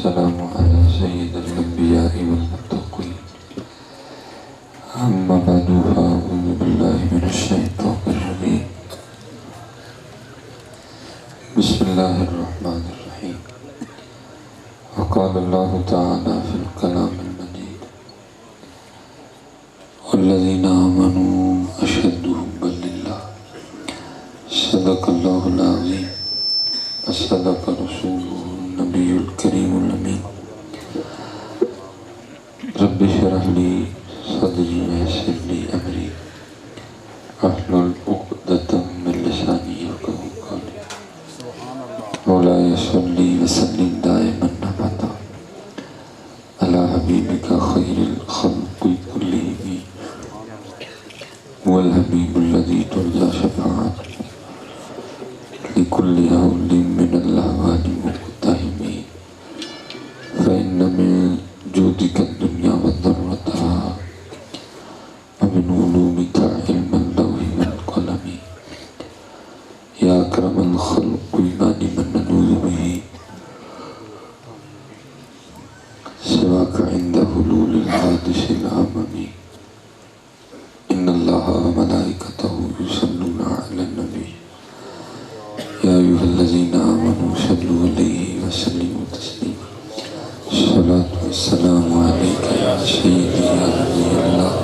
والسلام على سيد الأنبياء والمتقين أما بعد فأعوذ بالله من الشيطان الرجيم بسم الله الرحمن الرحيم وقال الله تعالى في الكلام المجيد والذين آمنوا أشد حبا لله صدق الله العظيم وصدق رسوله النبي الكريم الأمين رب اشرح لي صدري ويسر لي أمري واحلل عقدة من لساني يفقهوا قولي مولاي صل وسلم دائما أبدا على حبيبك خير الخلق كلهم هو الحبيب الذي ترجى شفاعته لكل هول من الأهوال مقتحم فإن من جودك الدنيا وضرتها ومن علومك علم اللوح والقلم يا أكرم الخلق بما من نلوذ به سواك عند حلول الحادث العمم إن الله وملائكته يصلون على النبي يا أيها الذين آمنوا صلوا عليه وسلموا تسليما الصلاة والسلام عليك يا سيدي يا نبي الله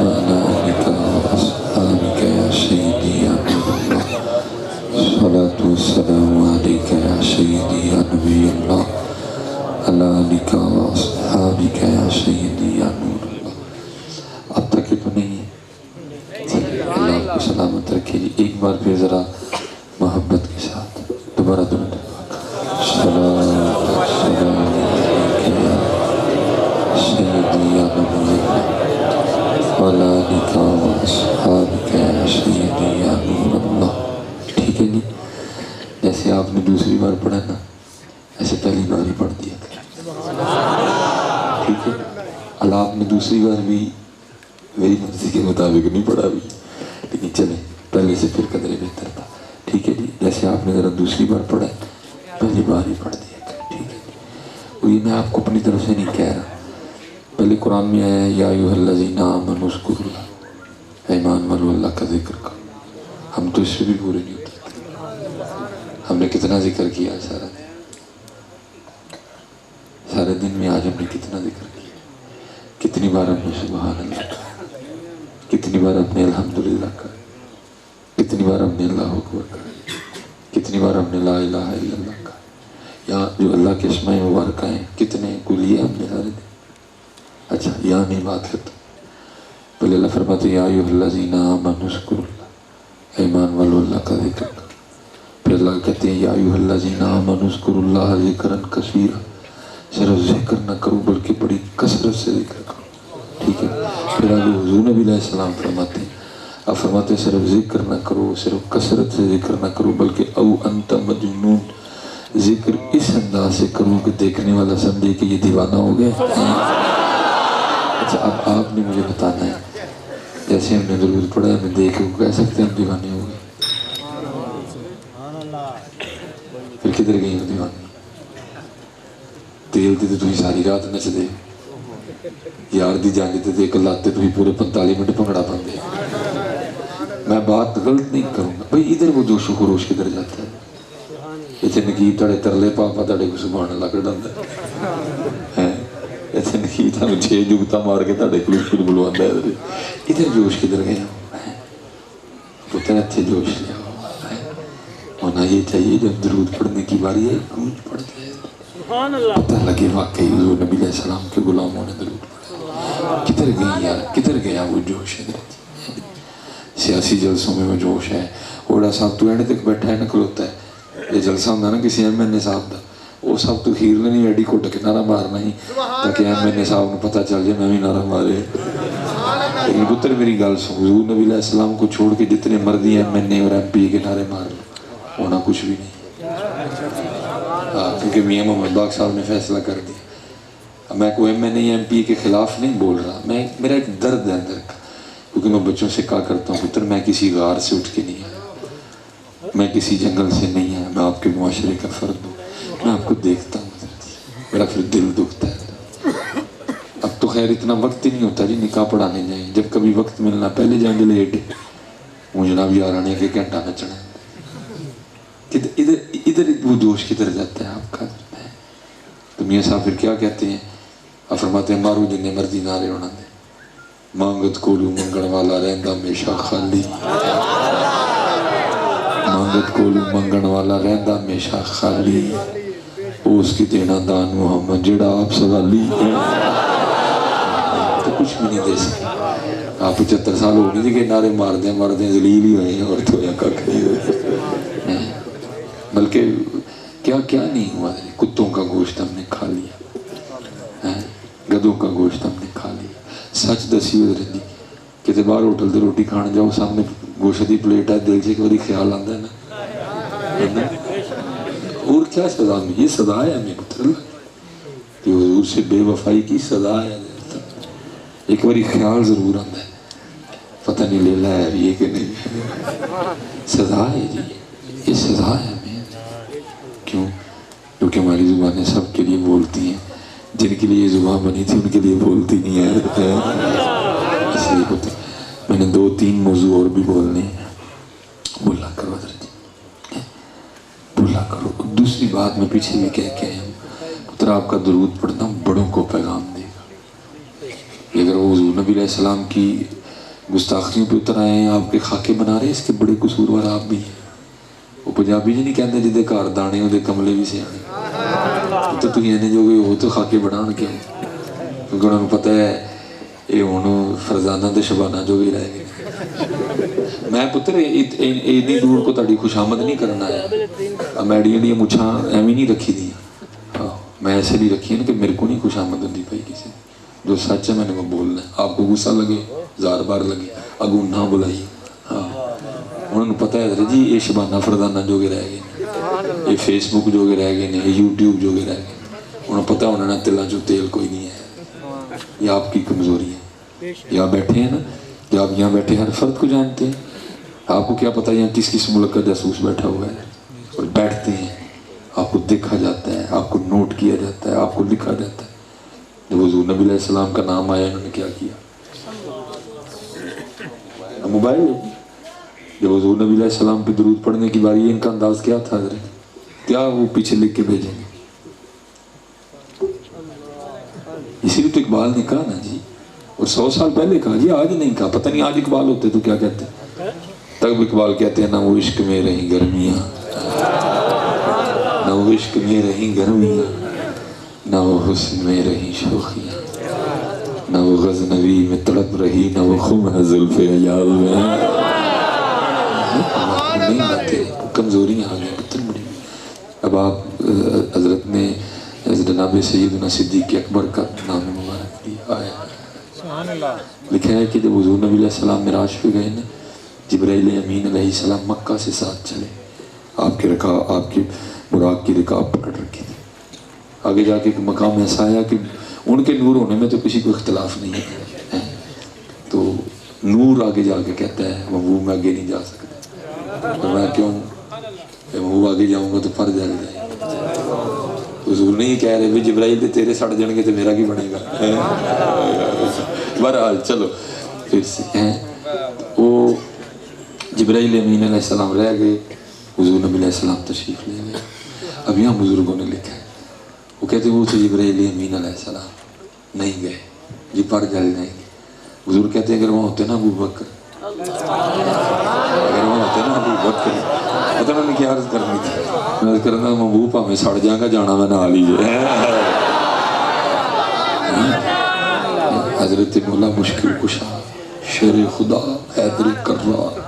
وعلى آلك وأصحابك يا سيدي يا نور الله الصلاة والسلام عليك يا سيدي يا نبي الله وعلى آلك وأصحابك يا سيدي يا نور الله. اب تک تو نہیں ہے، اللہ آپ کو سلامت رکھے جی. ایک بار پھر ذرا محبت کے ساتھ دوبارہ درود ٹھیک ہے جی. جیسے آپ نے دوسری بار پڑھا نا ایسے پہلی بار ہی پڑھ دیا کریں، ٹھیک ہے. اللہ آپ نے دوسری بار بھی میری مرضی کے مطابق نہیں پڑھا بھی، لیکن چلیں پہلے سے پھر قدرے بہتر تھا. ٹھیک ہے جی. جیسے آپ نے ذرا دوسری بار پڑھا پہلی بار ہی پڑھ دیا کریں، ٹھیک ہے جی. وہ یہ میں آپ کو اپنی طرف سے نہیں کہہ رہا. پہلے قرآن میں آیا ہے یا ایھا الذین آمنوا اذکروا اللہ، ایمان والو اللہ کا ذکر کرو. ہم تو اس سے بھی پورے نہیں اترتے. ہم نے کتنا ذکر کیا سارے دن میں. آج ہم نے کتنا ذکر کیا، کتنی بار ہم نے سبحان اللہ کہا، کتنی بار ہم نے الحمدللہ کہا، کتنی بار ہم نے اللہ اکبر کہا، کتنی بار ہم نے لا الہ الا اللہ کہا. یا جو اللہ کے اسماء مبارکہ ہیں کتنے کو لیے ہم نے سارے دن. اچھا یہاں نہیں بات کرتا. پہلے اللہ فرماتے یا ایھا الذین آمنوا اذکروا اللہ، ایمان والو اللہ کا ذکر کرو. پھر اللہ کہتے ہیں یا ایھا الذین آمنوا اذکروا اللہ ذکرا کثیرا، صرف ذکر نہ کرو بلکہ بڑی کثرت سے ذکر کرو، ٹھیک ہے. پھر آگے حضور نبی علیہ السلام فرماتے ہیں، آپ فرماتے ہیں صرف ذکر نہ کرو، صرف کثرت سے ذکر نہ کرو بلکہ او انت مجنون، ذکر اس انداز سے کرو کہ دیکھنے والا سمجھے کہ یہ دیوانہ ہو گیا. اچھا اب آپ نے مجھے بتانا ہے، جیسے ہم نے درود پڑھا ہمیں دیکھ کے کہہ سکتے ہیں ہم دیوانے ہو گئے؟ پھر کدھر گئی ہو دیوانی؟ تیل دیتے تو ہی ساری رات نچ دے، یار دی جانگ دیتے ایک لاتے تو ہی پورے 45 منٹ پنگڑا پن دے. میں بات غلط نہیں کروں گا بھئی. ادھر وہ جوش و خروش کدھر جاتا ہے؟ اتنے نقیب تڑے ترلے پاپا تڑے کو سبحان اللہ کر ڈالتا ہے. اتنے نقیب تڑے 6 جگتا مار کے تڑے کو بلواندہ ہے. ادھر جوش کدھر گیا؟ پتہ اچھے جوش لیا ہونا یہ چاہیے جب درود پڑھنے کی باری ہے گونج پڑھتے ہیں پتہ لگے واقعی حضور نبی علیہ السلام کے غلاموں نے درود پڑھا. کدھر گئی یار، کدھر گیا وہ جوش ہے؟ سیاسی جلسوں میں وہ جوش ہے. اوڑا صاحب تو اینڈ تک بیٹھا ہے نہ کھلوتا ہے. یہ جلسہ ہوتا نا کسی ایم این اے صاحب دا، وہ صاحب تو خیر نہیں ایڈی کوٹ کے نعرہ مارنا ہی تاکہ ایم این اے صاحب کو پتہ چل جائے میں بھی نعرہ مارے. لیکن پتر میری گل سن، حضور نبی علیہ السلام کو چھوڑ کے جتنے مرضی ایم این اے اور ایم پی کے نعرے مار لو ہونا کچھ بھی نہیں. کیونکہ میاں محمد باغ صاحب نے فیصلہ کر دیا. میں کوئی M N A M P کے خلاف نہیں بول رہا، میرا ایک درد ہے اندر کا. کیونکہ میں بچوں سے کہا کرتا ہوں پتر میں کسی غار سے اٹھ کے نہیں آیا، میں کسی جنگل سے نہیں آیا، میں آپ کے معاشرے کا فرد ہوں، میں آپ کو دیکھتا ہوں حضرت، میرا پھر دل دکھتا ہے۔ اب تو خیر اتنا وقت ہی نہیں ہوتا جی نکاح پڑھانے جائیں، جب کبھی وقت ملنا پہلے جائیں گے لیٹ، وہ جناب یار آنے کے گھنٹہ نچنا ہے، ادھر وہ جوش کدھر جاتا ہے آپ کا؟ تو میاں صاحب پھر کیا کہتے ہیں؟ آپ فرماتے ہیں مارو جنہیں مرضی نعرے ہونا دے، مانگت کولو منگن والا رہندا ہمیشہ خالی، مانگت کولو منگن والا رہندا ہمیشہ خالی، اس کی دینا دان محمد جڑا آپ سوالی ہے، تو کچھ بھی نہیں دے سکتے۔ آپ 75 سال ہو گئی تھی کہ نعرے مار دیں ذلیل ہی ہوئے ہیں اور تو یا کک نہیں ہوئے، بلکہ کیا نہیں ہوا، کتوں کا گوشت ہم نے کھا لیا، گدوں کا گوشت ہم نے کھا لیا۔ سچ دسی ہوئے رہی کتے باہر ہوٹل تے روٹی کھان جاؤ، سامنے گوشت کی پلیٹ ہے، دل سے ایک باری خیال آتا ہے نا، اور کیا سزا میں؟ یہ سزا ہے ہمیں پتر کہ حضور سے بے وفائی کی سزا ہے۔ ایک باری خیال ضرور آتا ہے، پتہ نہیں لیلا ہے یہ کہ نہیں، سزا ہے جی، یہ سزا ہے ہمیں۔ کیوں؟ کیونکہ ہماری زبانیں سب کے لیے بولتی ہیں، جن کے لیے یہ زبان بنی تھی ان کے لیے بولتی نہیں ہے، اس لیے ہوتا۔ میں نے 2-3 موضوع اور بھی بولنے ہیں، بولا کرو حضرت جی، بولا کرو۔ دوسری بات میں پیچھے بھی کہہ کے آیا ہوں، پتر آپ کا درود پڑھنا بڑوں کو پیغام دے گا۔ اگر وہ حضور نبی علیہ السلام کی گستاخیوں پہ اتر آئے ہیں، آپ کے خاکے بنا رہے ہیں، اس کے بڑے قصوروار آپ بھی ہیں۔ وہ پنجابی جی نہیں کہتے جدے گھر دانے وہ کملے بھی سیانے، تو تھی جو وہ تو خاکے بنان کیوں؟ کیونکہ انہوں نے پتہ ہے یہ ہوں فرزانہ دے شبانہ جو بھی رہ گئے۔ میں پتر اتنی دور کو تاڑی خوش آمد نہیں کرنا ہے، میڈیا نے مچھاں ایویں نہیں رکھی دی، میں ایسے نہیں رکھی ہے نا کہ میرے کو نہیں خوش آمد ہوتی پائی کسی، جو سچ ہے میں نے وہ بولنا ہے۔ آپ کو غصہ لگے، زار بار لگے، اگوں نہ بلائی، انہوں نے پتہ ہے جی یہ شبانہ فردانہ جو گے رہ گئے، یہ فیس بک جو گے رہ گئے، یہ یوٹیوب جو گے رہ گئے، انہوں نے پتہ انہوں نے تلہ جو تیل کوئی نہیں ہے۔ یہ آپ کی کمزوری ہے۔ یہاں بیٹھے ہیں نا، جب آپ یہاں بیٹھے ہر فرد کو جانتے ہیں، آپ کو کیا پتہ یہاں کس کس ملک کا جاسوس بیٹھا ہوا ہے، اور بیٹھتے ہیں، آپ کو دیکھا جاتا ہے، آپ کو نوٹ کیا جاتا ہے، آپ کو لکھا جاتا ہے۔ جب حضور نبی علیہ السلام کا نام آیا انہوں نے کیا کیا؟ موبائل ہے۔ جب حضور نبی علیہ السلام پہ درود پڑھنے کی باری ہے، ان کا انداز کیا تھا حضرت؟ کیا وہ پیچھے لکھ کے بھیجیں گے؟ اسی لیے تو اقبال نے کہا نا جی، اور 100 سال پہلے کہا جی، آج نہیں کہا۔ پتہ نہیں آج اقبال ہوتے تو کیا کہتے؟ تب اقبال کہتے ہیں نہ وہ عشق میں رہیں گرمیاں، نہ وہ عشق میں رہیں گرمیاں، نہ وہ حسن میں رہیں شوخیاں، نہ وہ غزنوی میں تڑپ رہی، نہ وہ خم ہے زلف عیال میں۔ نہیں آتے، کمزوریاں آ گئی پتر بڑی۔ اب آپ حضرت نے جناب سیدنا صدیق اکبر کا نام مبارک دیا آیا، لکھا ہے کہ جب حضور نبی علیہ السلام معراج پہ گئے نا، جبرائیل امین علیہ السلام مکہ سے ساتھ چلے، آپ کے براق کی رکاب پکڑ رکھی تھی۔ آگے جا کے ایک مقام ایسا آیا کہ ان کے نور ہونے میں تو کسی کو اختلاف نہیں ہے، تو نور آگے جا کے کہتا ہے محبوب میں آگے نہیں جا سکتا، تو میں کیوں محبوب آگے جاؤں گا تو پر جل جائے۔ حضور نہیں کہہ رہے بھی جبرائیل دے تیرے سڑ جائیں گے تو میرا کی بنے گا۔ بہرحال چلو پھر سے وہ جبرائیل امین علیہ السلام رہ گئے، حضور نبی علیہ السلام تشریف لے گئے۔ اب یہاں بزرگوں نے لکھا ہے، وہ کہتے ہیں وہ تو جبرائیل امین علیہ السلام نہیں گئے جی، پر جل جائیں گے۔ حضور کہتے ہیں اگر وہاں ہوتے نا ابو بکر، اگر وہاں ہوتے نا ابو بکر، پتہ انہوں نے کیا عرض کرنی تھی؟ میں عرض کرنا محبوب ہمیں سڑ جائے گا، جانا میں نہ لیجیے۔ حضرت مولا مشکل کشا شیر خدا حیدر کرار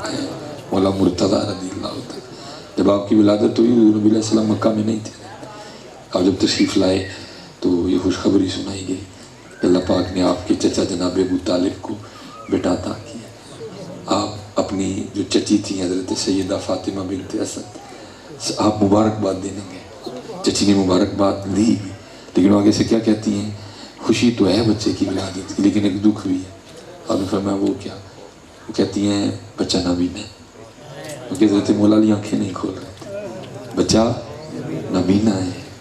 مولا مرتضی رضی اللہ عنہ، جب آپ کی ولادت ہوئی حضور نبی علیہ السلام مکہ میں نہیں تھے، آپ جب تشریف لائے تو یہ خوشخبری سنائی گئی، اللہ پاک نے آپ کے چچا جناب ابو طالب کو بیٹا عطا کیا۔ آپ اپنی جو چچی تھی حضرت سیدہ فاطمہ بنت اسد، آپ مبارکباد دینے گئے، چچی نے مبارکباد دی، لیکن آگے سے کیا کہتی ہیں؟ خوشی تو ہے بچے کی ولادت کی، لیکن ایک دکھ بھی ہے۔ آپ نے فرمایا وہ کیا؟ وہ کہتی ہیں بچہ نابینا ہے، کیونکہ حضرت مولا علی آنکھیں نہیں کھول رہے تھے، بچہ نابینا ہے،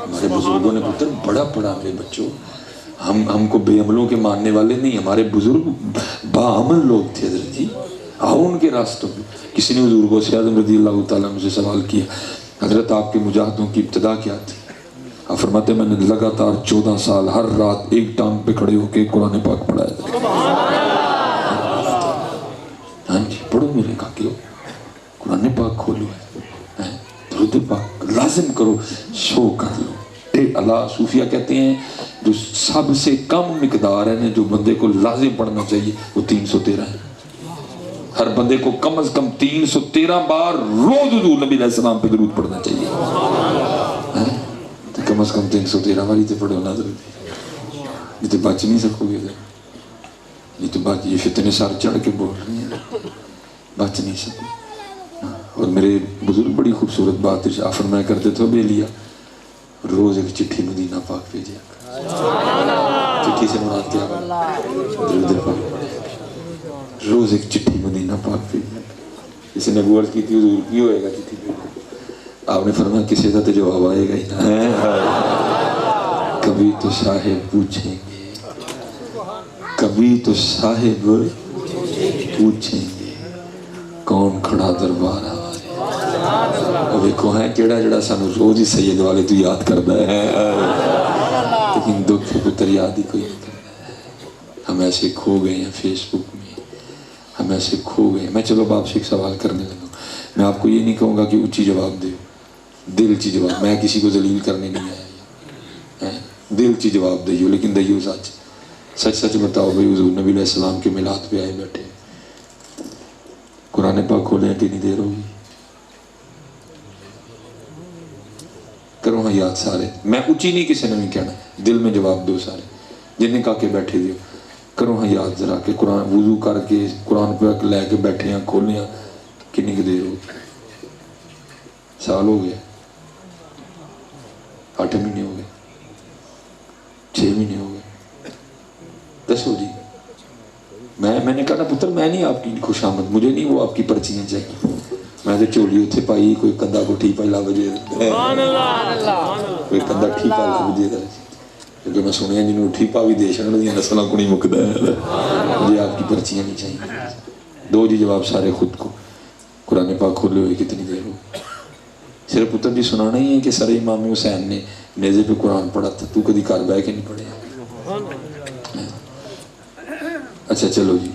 ہمارے بزرگوں نے پتر بڑا پڑھا میرے بچوں. ہم کو بے عملوں کے ماننے والے نہیں, ہمارے بزرگ باعمل لوگ تھے حضرت جی. آؤ ان کے راستوں پہ. کسی نے حضور غوث اعظم رضی اللہ تعالیٰ عنہ سے سوال کیا, حضرت آپ کے مجاہدوں کی ابتدا کیا تھی؟ آپ فرماتے میں نے لگاتار 14 سال ہر رات ایک ٹانگ پہ کھڑے ہو کے قرآن پاک پڑھایا. ہاں جی پڑھو میرے کاکیو, قرآن پاک کھولو ہے, درود پاک لازم کرو, شو کر لو. اللہ صوفیہ کہتے ہیں جو سب سے کم مقدار ہے جو بندے کو لازم پڑھنا چاہیے وہ 313 ہے. ہر بندے کو کم از کم 313 بار روز حضور نبی علیہ السلام پہ درود پڑھنا چاہیے. تو کم از کم 313 باری تو پڑھو نا درود, نہیں تو بچ نہیں سکو گے, نہیں تو بات یہ فتنے سار چڑھ کے بول رہی ہیں, بچ نہیں سکو. اور میرے بزرگ بڑی خوبصورت بات ہے, فرمایا کرتے تھے بے لیا روز ایک چٹھی مدینہ پاک بھیجے. چٹھی سے مراد کیا درود پاک, روز ایک چٹھی مدینہ پاک بھیجے. کسی نے عرض کی تھی حضور کی ہوئے گا چٹھی بھیجے؟ آپ نے فرمایا کسی کا تو جواب آئے گا ہی نا. کبھی تو صاحب پوچھیں گے, کبھی تو صاحب پوچھیں گے کون کھڑا دربار ہمارے. ویکھو ہے کیڑا جڑا سانو روز ہی سید والے تو یاد کردا ہے, لیکن دکھ پتر یاد ہی کوئی نہیں کرتا. ہم ایسے کھو گئے ہیں فیس بک میں, ہم ایسے کھو گئے ہیں. میں چلو آپ سے ایک سوال کرنے لگا. میں آپ کو یہ نہیں کہوں گا کہ اونچی جواب دے, دل چی جواب. میں کسی کو ذلیل کرنے نہیں آیا, دل چی جواب دئیو, لیکن دئیو سچ. سچ سچ بتاؤ بھائی حضور نبی علیہ السلام کے میلاد پہ آئے بیٹھے, قرآن پاک کھولیں کتنی دیر ہوگی؟ کرو ہاں یاد سارے. میں اونچی نہیں کسی نے نہیں کہنا, دل میں جواب دو سارے جن نے کہا کہ بیٹھے دیو. کرو ہاں یاد ذرا کہ قرآن وضو کر کے قرآن پاک لے کے بیٹھے ہیں کھولے ہیں کنی کی دیر ہوگی؟ سال ہو گیا, 8 مہینے ہو گئے, 6 مہینے ہو گئے, دسو جی. میں نے کہا نا پتر میں نہیں آپ کی خوش آمد, مجھے نہیں وہ آپ کی پرچیاں چاہیے. میں تو چولی اتھے پائی, کوئی کندھا کو ٹھیپا لا بجے, کوئی کندھا ٹھیپا لا بجے دا, کیونکہ میں سنیا جنہوں ٹھیپا بھی دے شنڈ دیا نسلوں کو نہیں مکدا ہے. مجھے آپ کی پرچیاں نہیں چاہیے. دو جی جواب سارے خود کو. قرآن پاک کھولے ہوئے کتنی دیر ہو؟ صرف پتر جی سنانا ہی ہے کہ سر امام حسین نے نیزے پہ قرآن پڑھا تھا, تو کدی کار بہ کے نہیں پڑھے. اچھا چلو جی,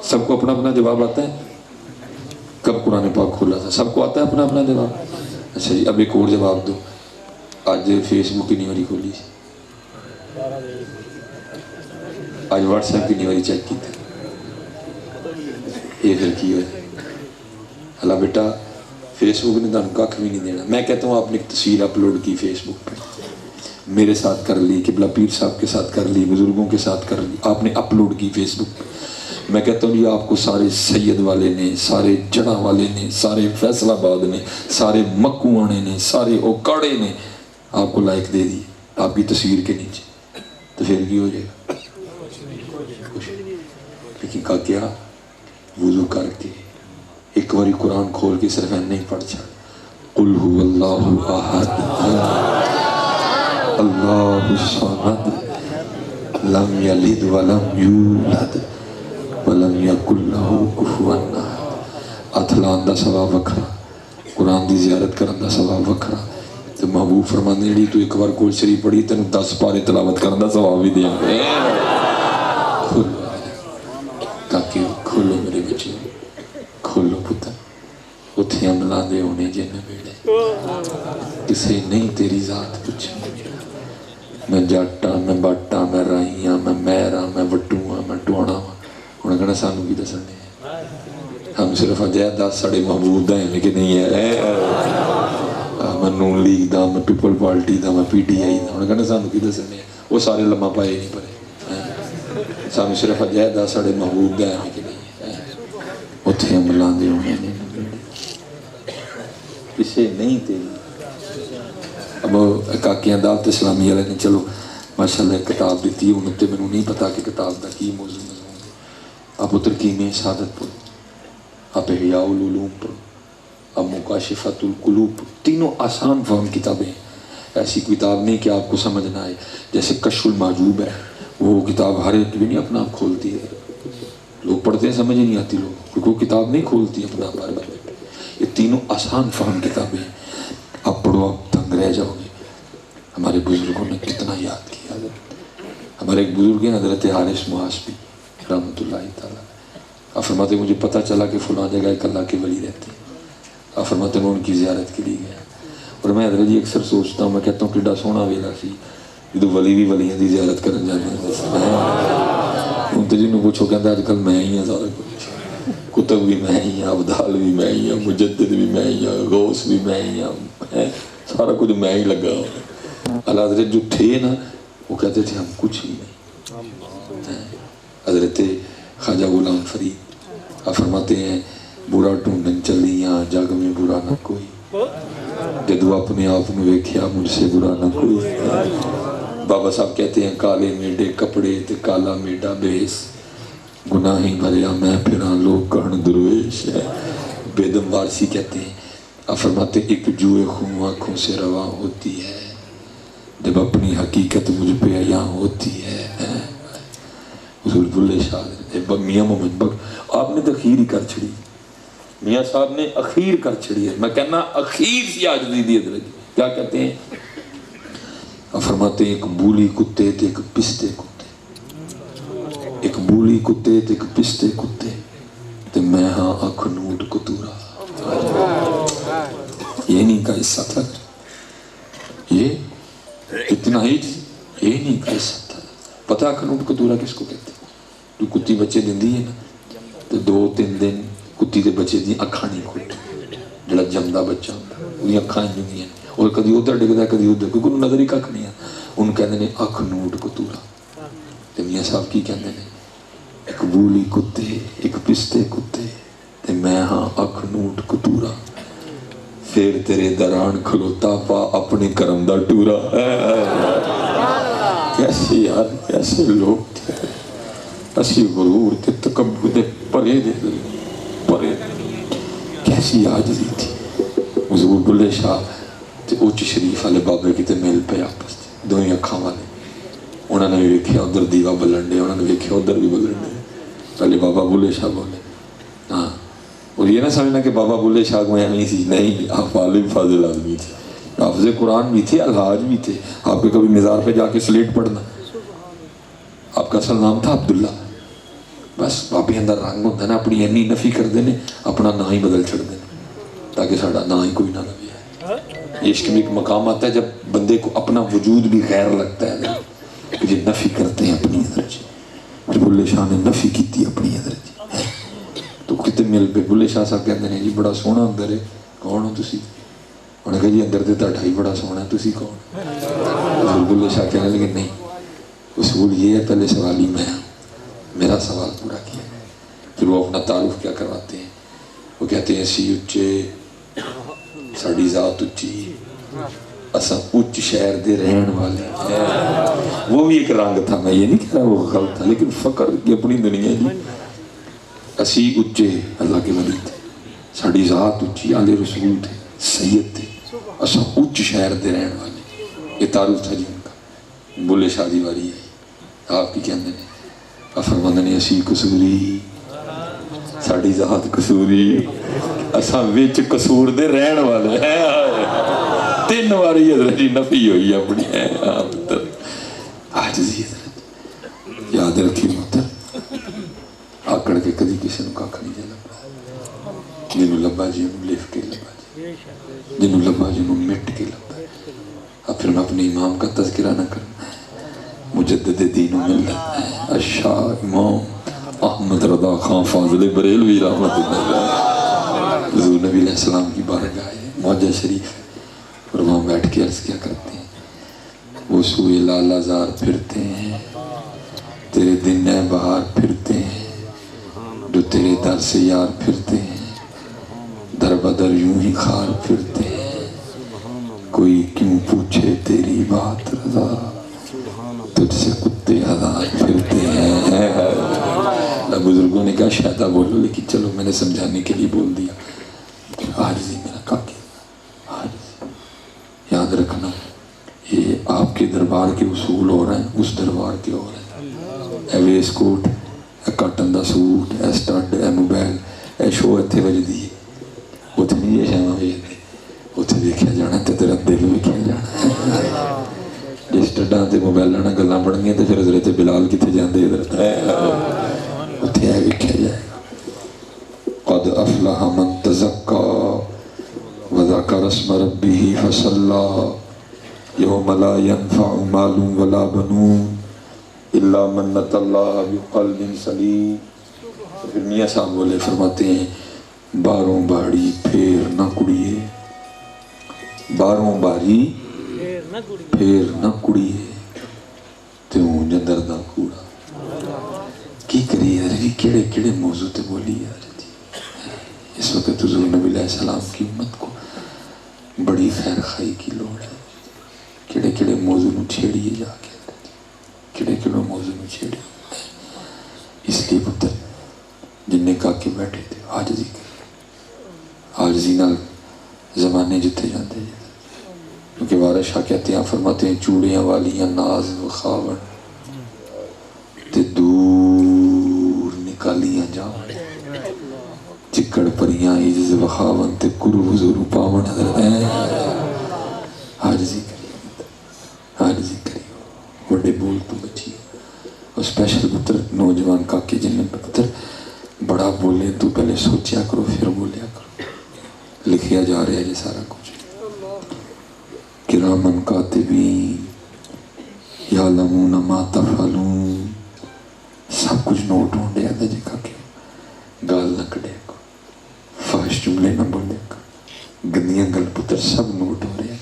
سب کو اپنا اپنا جواب آتا ہے. کب قرآن پاک کھولا تھا؟ سب کو آتا ہے اپنا اپنا جواب. اچھا جی اب ایک اور جواب دو. آج فیس بک کی نہیں باری کھولی, آج واٹس ایپ کی نہیں باری چیک کی تھی, یہ پھر کی ہوئے. اللہ بیٹا فیس بک نے تم کھ بھی نہیں دینا. میں کہتا ہوں آپ نے ایک تصویر اپلوڈ کی فیس بک پہ, میرے ساتھ کر لی, قبلہ پیر صاحب کے ساتھ کر لی, بزرگوں کے ساتھ کر لی, آپ نے اپلوڈ کی فیس بک پہ. میں کہتا ہوں یہ آپ کو سارے سید والے نے, سارے جڑا والے نے, سارے فیصل آباد نے, سارے مکوانے نے, سارے اوکاڑے نے آپ کو لائک دے دی آپ کی تصویر کے نیچے, تو پھر کی ہو جائے گا؟ لیکن کہا کیا وضو کر کے ایک باری قرآن کھول کے صرف نہیں پڑھ چھاڑ, قل هو اللہ احد اللہ الصمد لم یلد ولم یولد ولم یکن لہ کفوا احد. ہاتھ لان دا ثواب وکھرا, قرآن دی زیارت کرن دا ثواب وکھرا. تو محبوب فرماندے جڑی تو ایک بار کول شریف پڑھی تینوں 10 پارے تلاوت کرن دا ثواب بھی دیاں گے. کھولو کاکے, کھولو میرے بچے, کھولو پتر. اتھے عملہ دے ہونے جن بیڑے, کسے نہیں تیری ذات پوچھیں. میں جاٹا, میں باٹا, میں رائیاں, میں میرا, میں وٹوہاں, میں ٹوانا ہاں. انہیں کہنا سانو کی دسنے ہیں, ہم صرف جائے 10 ساڑے محبوب دا ہیں لیکن نہیں ہے. میں نون لیگ دا, میں پیپل پارٹی دا, میں پی ٹی آئی دا. انہیں کہنا سانو کی دسنے ہیں, وہ سارے لمحہ پائے نہیں پڑے. سانو صرف جائے 10 ساڑے محبوب دا ہیں لیکن نہیں ہے. اتھے عملہ دے ہونے کسے نہیں تیری. اب کاکیاں دعوت اسلامی والے نے چلو ماشاءاللہ کتاب دیتی, انہوں تے میں نہیں پتا کہ کتاب دا کی موضوع مضمون ہے. اب اتر کیمیں سعادت پڑھو, اب احیاء العلوم پڑھو, اب مکاشفۃ القلوب پڑھو. تینوں آسان فہم کتابیں ہیں, ایسی کتاب نہیں کہ آپ کو سمجھ نہ آئے. جیسے کشف المحجوب ہے، وہ کتاب ہر ایک بھی نہیں اپنا آپ کھولتی ہے. لوگ پڑھتے ہیں سمجھ ہی نہیں آتی لوگ، کیونکہ وہ کتاب نہیں کھولتی اپنا بار بار. یہ تینوں آسان فہم کتابیں ہیں، آپ پڑھو آپ دنگ رہ جاؤ گے. ہمارے بزرگوں نے کتنا یاد کیا. ہمارے ایک بزرگ ہیں حضرت حارث محاسبی رحمۃ اللہ تعالیٰ. آپ فرماتے مجھے پتہ چلا کہ فلاں جگہ ایک اللہ کے ولی رہتے ہیں. آپ فرماتے میں ان کی زیارت کے لیے گیا، اور میں حضرت جی اکثر سوچتا ہوں، میں کہتا ہوں کڈا سونا ویلا سی جدو ولی بھی ولیاں دی زیارت کرن جانے ہیں. ہوں تو جنوں پوچھو کہتا اج کل میں ہی ہاں سارا کچھ، کتب بھی میں ہی ہاں، ابدال بھی میں ہی ہاں، مجدد بھی میں ہی ہاں، غوث بھی میں ہی ہاں، سارا کچھ میں ہی لگا ہوں. اللہ حضرت جو تھے نا وہ کہتے تھے ہم کچھ ہی نہیں. حضرت خواجہ غلام فرید آپ فرماتے ہیں برا ڈھونڈن چلیاں جگ میں برا نہ کوئی، جدو اپنے آپ میں ویکھیا مجھ سے برا نہ کوئی. بابا صاحب کہتے ہیں کالے میڈے کپڑے تے کالا میڈا بیس، گناہی بھریا میں پھراں لوگ کہن درویش ہے. بیدم وارسی کہتے ہیں آپ فرماتے ایک جوئے خون آنکھوں سے رواں ہوتی ہے جب اپنی حقیقت مجھ پہ عیاں ہوتی ہے. حضور بلے شاہ میاں محمد بخش آپ نے تو اخیر ہی کر چھڑی، میاں صاحب نے اخیر کر چھڑی ہے. میں کہنا اخیر سی عاجزی دی حضرت. کیا کہتے ہیں آپ فرماتے ہیں ایک بولی کتے تے ایک پستے کتے، ایک بولی کتے تے ایک پستے کتے تے میں ہاں اکھ نوٹ کتورا. یہ نہیں کا حصہ تھا، یہ اتنا ہی یہ نہیں کا حصہ تھا. پتہ اکھ نوٹ کتورا کس کو کہتے ہیں؟ جو کتی بچے دیندی ہے نا تو 2-3 دن کتی دے بچے دی اکھاں نہیں کھلتی. جڑا جمدا بچہ ہوتا وہ اکھاں نہیں ہیں اور کدی ادھر ڈگدا ہے کدی ادھر، کیونکہ انہوں نظر ہی کھ نہیں ہے. ان کہتے ہیں اکھ نوٹ کتورا. تے میاں صاحب کی کہتے ہیں ایک بولی کتے ایک پستے کتے تے میں ہاں اکھ نوٹ کتورا. پھر تیرے دران کھلوتا پا اپنے کرم دا ٹورا. کیسے یار کیسے لوگ تھے، اسی غرور تے تکبر دے پرے دے پرے، کیسی عاجزی تھی. حضور بلے شاہ تے اوچ شریف والے بابے کی تے مل پہ آپس دوئیں اکھاں والے. انہوں نے بھی ویکھیا ادھر دیوا بلن دے، انہوں نے ویکھیا ادھر بھی بلن دے. پہلے بابا بلے شاہ بولے ہاں. اور یہ نہ سمجھنا کہ بابا بلے شاہ کو نہیں سی، نہیں آپ عالم فاضل آدمی تھے، حافظ قرآن بھی تھے، الحاج بھی تھے. آپ کے کبھی مزار پہ جا کے سلیٹ پڑھنا، آپ کا اصل نام تھا عبداللہ. بس بابے اندر رنگ ہوتا ہے نا، اپنی اینی نفی کر دینے اپنا نا ہی بدل چھڑ دینے تاکہ ساڑھا نا ہی کوئی نہ لگے. عشق میں ایک مقام آتا ہے جب بندے کو اپنا وجود بھی غیر لگتا ہے کہ جب نفی کرتے ہیں اپنی حضرت جی. بلے شاہ نے نفی کی تھی اپنی حضرت جی. تو کتے مل پہ بلے شاہ صاحب کہتے ہیں جی بڑا سونا اندر ہے، کون ہو تسی؟ انہوں نے کہا جی اندر دے تا ڈھائی بڑا سونا ہے، تسی کون؟ بلے شاہ کہنے لگے نہیں، اصول یہ ہے پہلے سوال ہی میں ہوں، میرا سوال پورا کیا. پھر وہ اپنا تعارف کیا کرواتے ہیں، وہ کہتے ہیں اسی اچے ساڑی ذات اچھی اساں اچ شہر دے رہن والے. وہ بھی ایک رنگ تھا، میں یہ نہیں کہہ رہا وہ غلط تھا، لیکن فقر کی اپنی دنیا جی. اسی اچے اللہ کے ولی تھے، ساڑی ذات اچھی آلے رسول تھے، سید تھے، اساں اچ شہر دے رہن والے. یہ تعارف تھا جی ان کا. بلے شاہ دی واری ہے آپ کی کہندے نے فرماندے نے اسی قصوری ساڑی ذات قصوری اساں وچ قصور دے رہن والے. 3 واری حضرت جی نفی ہوئی اپنی عاجزی. حضرت یاد رکھی محترم آکڑ کے کدی کسی نو کھ نہیں جے لبا، جنوں لبا جی انہوں لف کے لبا جی، جنوں لبا جی انہوں مٹ کے لبا. اب پھر میں اپنے امام کا تذکرہ نہ کرنا ہے، مجدد دین و ملت ہے الشاہ امام احمد رضا خان فاضل بریلوی رحمت اللہ علیہ. حضور نبی علیہ السلام کی بارگاہ ہے معجہ شریف، اور وہاں بیٹھ کے عرض کیا کرتے ہیں وہ سوئے لالہ زار پھرتے ہیں تیرے دن ہے بہار پھرتے ہیں، جو تیرے در سے یار پھرتے ہیں در بدر یوں ہی خار پھرتے ہیں. کوئی کیوں پوچھے تیری بات رضا تجھ سے کتے ہزار پھرتے ہیں. بزرگوں نے کہا شاید بولو، لیکن چلو میں نے سمجھانے کے لیے بول دیا. عاجزی میرا کاکی عاجزی. یاد رکھنا اصول ہو رہے ہیں، اس دربار کے ہو رہے ہیں. اے ویس کوٹ، اے کاٹن دا سوٹ، اے سٹڈ، اے موبائل، اے شو اتنے وجدی ہے. اتنے نہیں یہ شاواں ویکھدے، اتنے ویکھیا جانا تے تیرا دل ویکھیا جانا. جس سٹڈاں تے موبائلاں نال گلاں بڑھنگیاں تے پھر حضرت بلال کتنے جاندے ادھر اتنے اے ویکھیا جائے گا. قد افلح من تزکا وذکر اسم ربہ فصلی یوم لا ینفع مال ولا بنون الا من اتى اللہ بقلب سلیم. پھر میاں صاحب بولے فرماتے ہیں باروں باری پھیر نہ کڑیے، باروں باری پھیر نہ کڑیے تیوں جندر دا کوڑا. کی کری یار جی، کیڑے کیڑے موضوع تے بولی یار جی. اس وقت حضور نبی علیہ السلام کی امت کو بڑی خیر خائی کی لوڑ ہے. کیڑے کیڑے موضوع نو چھیڑیے جا کے، کیڑے کیڑے موضوع نو چھیڑیے. اس لیے پتر جن نے کہا کہ بیٹھے تھے عاجزی کر، عاجزی نال زمانے جتے جاندے ہیں. کیونکہ وارث شاہ کہتے ہیں، فرماتے ہیں چوڑیاں والیاں ناز و خاون تے دور نکالیاں جاؤں، چکڑ پریاں عجز و خاون تے کرو حضور پاون. عاجزی کریو، عاجزی کریو، بڑے بول تو بچی. اور اسپیشل پتر نوجوان کاکے جن نے پتر بڑا بولے تو پہلے سوچیا کرو پھر بولیا کرو. لکھیا جا رہا ہے یہ سارا کچھ. کرامن کاتبین یعلمون ما تفعلون، سب کچھ نوٹ ہوں دیا تھا جی کاکے. گال نہ کڑے کو، فحش جملے نہ بولے کو، گندیاں گل پتر سب نوٹ ہو رہے ہیں.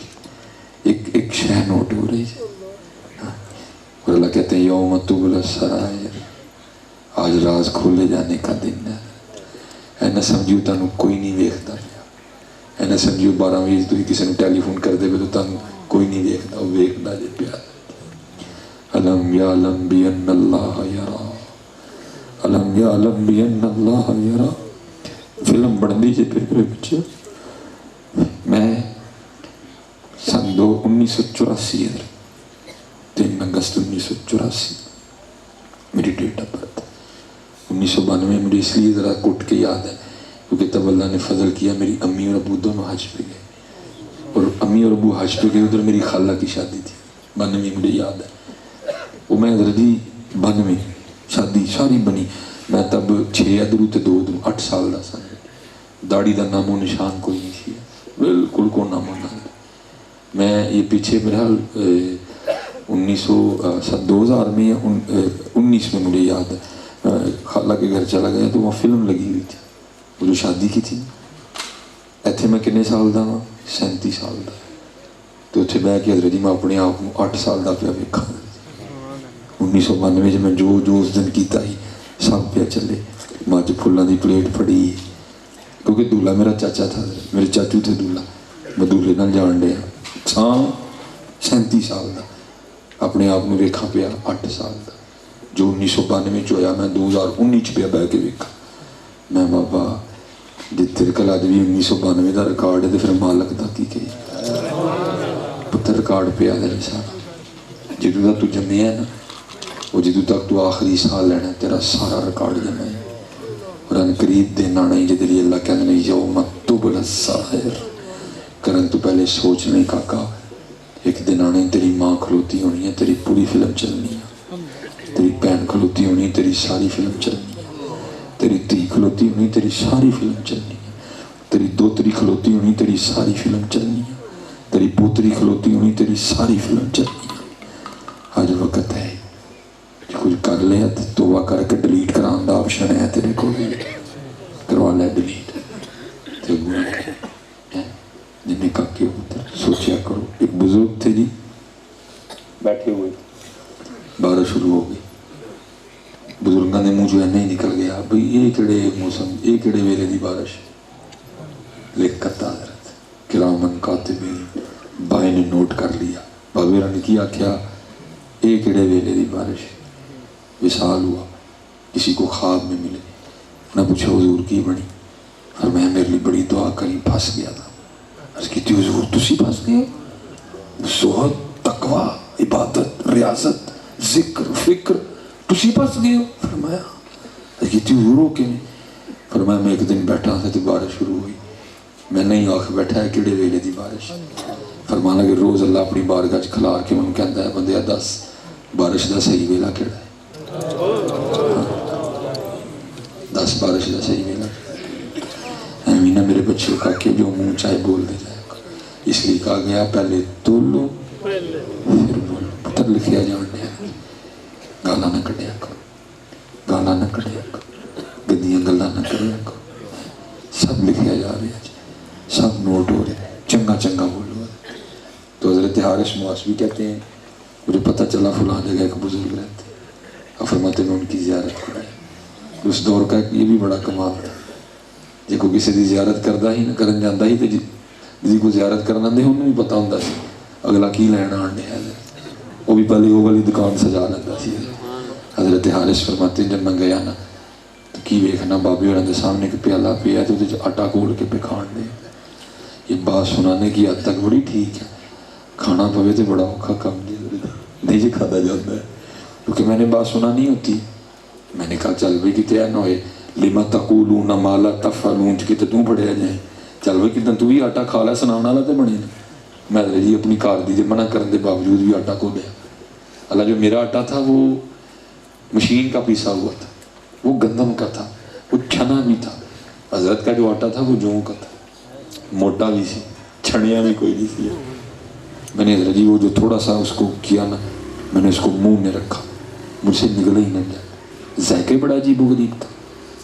ایک ایک شہ نوٹ ہو رہی ہے. اور اللہ کہتے ہیں یوم تبلی السرائر، آج راز کھولے جانے کا دن ہے. اے نہ سمجھو تانوں کوئی نہیں ویکھدا پیا، اے نہ سمجھو 12 بجے تسی کسی نے ٹیلی فون کر دے تو تانوں کوئی نہیں ویکھدا، وہ ویکھدا جے پیا. الم یعلم بان اللہ یرا، الم یعلم بان اللہ یرا. فلم بڑھندی جے پھر میرے بچے. میں سن 1984 3 اگست 1984 میری ڈیٹ آف برتھ. 1992 مجھے اس لیے ذرا کٹ کے یاد ہے کیونکہ تب اللہ نے فضل کیا میری امی اور ابو دونوں حج پہ گئے، اور امی اور ابو حج پہ گئے ادھر میری خالہ کی شادی تھی. 92 مجھے یاد ہے. وہ میں ادھر جی 92 شادی ساری بنی. میں تب 6 ادھروں تے 2 ادھروں 8 سال دا سن. داڑھی دا نام و نشان کوئی نہیں سی، بالکل کو نام و نشان. میں یہ پیچھے میرا 2000 میں 19 میں مجھے یاد ہے خالہ کے گھر چلا گیا تو وہاں فلم لگی ہوئی تھی وہ جو شادی کی تھی. ایتھے میں کنے سال دا ہاں 37 سال دا. تو اتنے بہ کے حضرت جی میں اپنے آپ کو 8 سال دا پیا ویکھا. 1992 میں جو اس دن کیتا ہی سب پیا چلے. مجھ پھلاں دی پلیٹ پھڑی کیونکہ دولہا میرا چاچا تھا، میرے چاچو تھے دولہا. میں دولہے نال جان ڈیا 37 سال دا. اپنے آپ میں ویکھا پیا 8 سال دا. جو 1992 ہویا میں 2019 پیا بہ کے ویکھا. میں بابا جی تیرے کل اج بھی 1992 دا ریکارڈ ہے تو پھر مالک دا کی کہی پتر ریکارڈ پیا ہے سارا. جدوں دا تو جمیا ہے نا وہ جدوں تک تو آخری سال لینا تیرا سارا ریکارڈ جمع ہے. اور ان قریب دن آنا ہی جدے لیے اللہ کہنے نہیں یوم تبلی السرائر. کرن تو پہلے سوچ نہیں کاکا ایک دن آنے تیری ماں کھلوتی ہونی ہے تیری پوری فلم چلنی ہے، تیری بہن کھلوتی ہونی تیری ساری فلم چلنی ہے، تیری دھی کھلوتی ہونی تیری ساری فلم چلنی ہے، تیری دوتری کھلوتی ہونی تیری ساری فلم چلنی ہے، تیری پوتری کھلوتی ہونی تیری ساری فلم چلنی ہے. آج وقت ہے کچھ کر لیا تو توبہ کر کے ڈیلیٹ کران دا آپشن ہے تیرے کو بھی کروا لے ڈیلیٹ. جن نے کہا کہ سوچیا کرو. ایک بزرگ تھے جی بیٹھے ہوئے، بارش شروع ہو گئی. بزرگاں نے منہ جو ہے نہیں نکل گیا بھئی یہ کہڑے موسم یہ کہڑے ویلے دی بارش. لکھ کرتا حضرت کرامن کاتبین بھائی نے نوٹ کر لیا. بابے نے کیا کیا یہ کہڑے ویلے دی بارش. وصال ہوا کسی کو خواب میں ملے نہ پوچھا حضور کی بنی. فرمایا میرے لیے بڑی دعا کری پھنس گیا تھا. عرض کی تھی حضور تسی پھنس گئے. زہد تقوی عبادت ریاضت ذکر فکر تسی پس گئے ہو؟ فرمایا کیتی ہو کے نہیں؟ فرمایا میں ایک دن بیٹھا تھا تو بارش شروع ہوئی، میں نہیں آخ بیٹھا ہے کیڑے ویلے دی بارش. فرمانا کہ روز اللہ اپنی بارگاہ چ کھلار کے من کہندا ہے بندیا دس بارش دا صحیح ویلا کیڑا ہے؟ دس بارش دا صحیح ویلا ایمینہ میرے بچے کا کہ جو منہ چاہے بول دے جائے گا. اس لیے کہا گیا پہلے تولو پھر بولو. پتر لکھیا جان دیا گالا نہ کٹیا کرو، گالا نہ کٹیا کرو، گدیاں گلا نہ کریا کرو. سب لکھیا جا رہا ہے، سب نوٹ ہو رہے ہیں، چنگا چنگا بولو. تو حضرت حارث مواسوی کہتے ہیں مجھے پتہ چلا فلاں جگہ ایک بزرگ رہتے اور فرماتے میں ان کی زیارت کرائی. اس دور کا یہ بھی بڑا کمال تھا، جے کو کسی دی زیارت کردا ہی نہ کرن جاندا ہی تے جی کو زیارت کرنا دے انہوں بھی پتہ ہوندا سی اگلا کی لینا آن ڈیا ہے، وہ بھی پہلے وہ والی دکان سجا لینا سی. حضرت حارث فرماتے ہیں جب میں گیا نا تو کی ویکھنا بابے ہوراں دے سامنے کہ پیالہ پیا تو اودے آٹا کول کے پہ کھان دے. یہ بات سنانے کی حد تک بڑی ٹھیک ہے، کھانا پوے تو بڑا اوکھا کام نہیں جی کھادا جاتا ہے کیونکہ میں نے بات سنا نہیں ہوتی. میں نے کہا چل بھائی کتے نہ ہوئے لما تقولون ما لا تفعلون کتے تو پڑھیا جائے، چل بھائی کتنا تو بھی آٹا کھا لیا سنانا والا تو بنے نا. میں جی اپنی کار دی جے منع کرنے کے باوجود بھی آٹا کو دیا. اللہ جو میرا آٹا تھا وہ مشین کا پیسا ہوا تھا، وہ گندم کا تھا، وہ چھنا بھی تھا. حضرت کا جو آٹا تھا وہ جوں کا تھا، موٹا بھی سی، چھڑیاں بھی کوئی نہیں سی. میں نے حضرت جی وہ جو تھوڑا سا اس کو کیا نا میں نے اس کو منہ میں رکھا، مجھ سے نگلا ہی نہ جائے. ذائقہ بڑا عجیب و غریب تھا.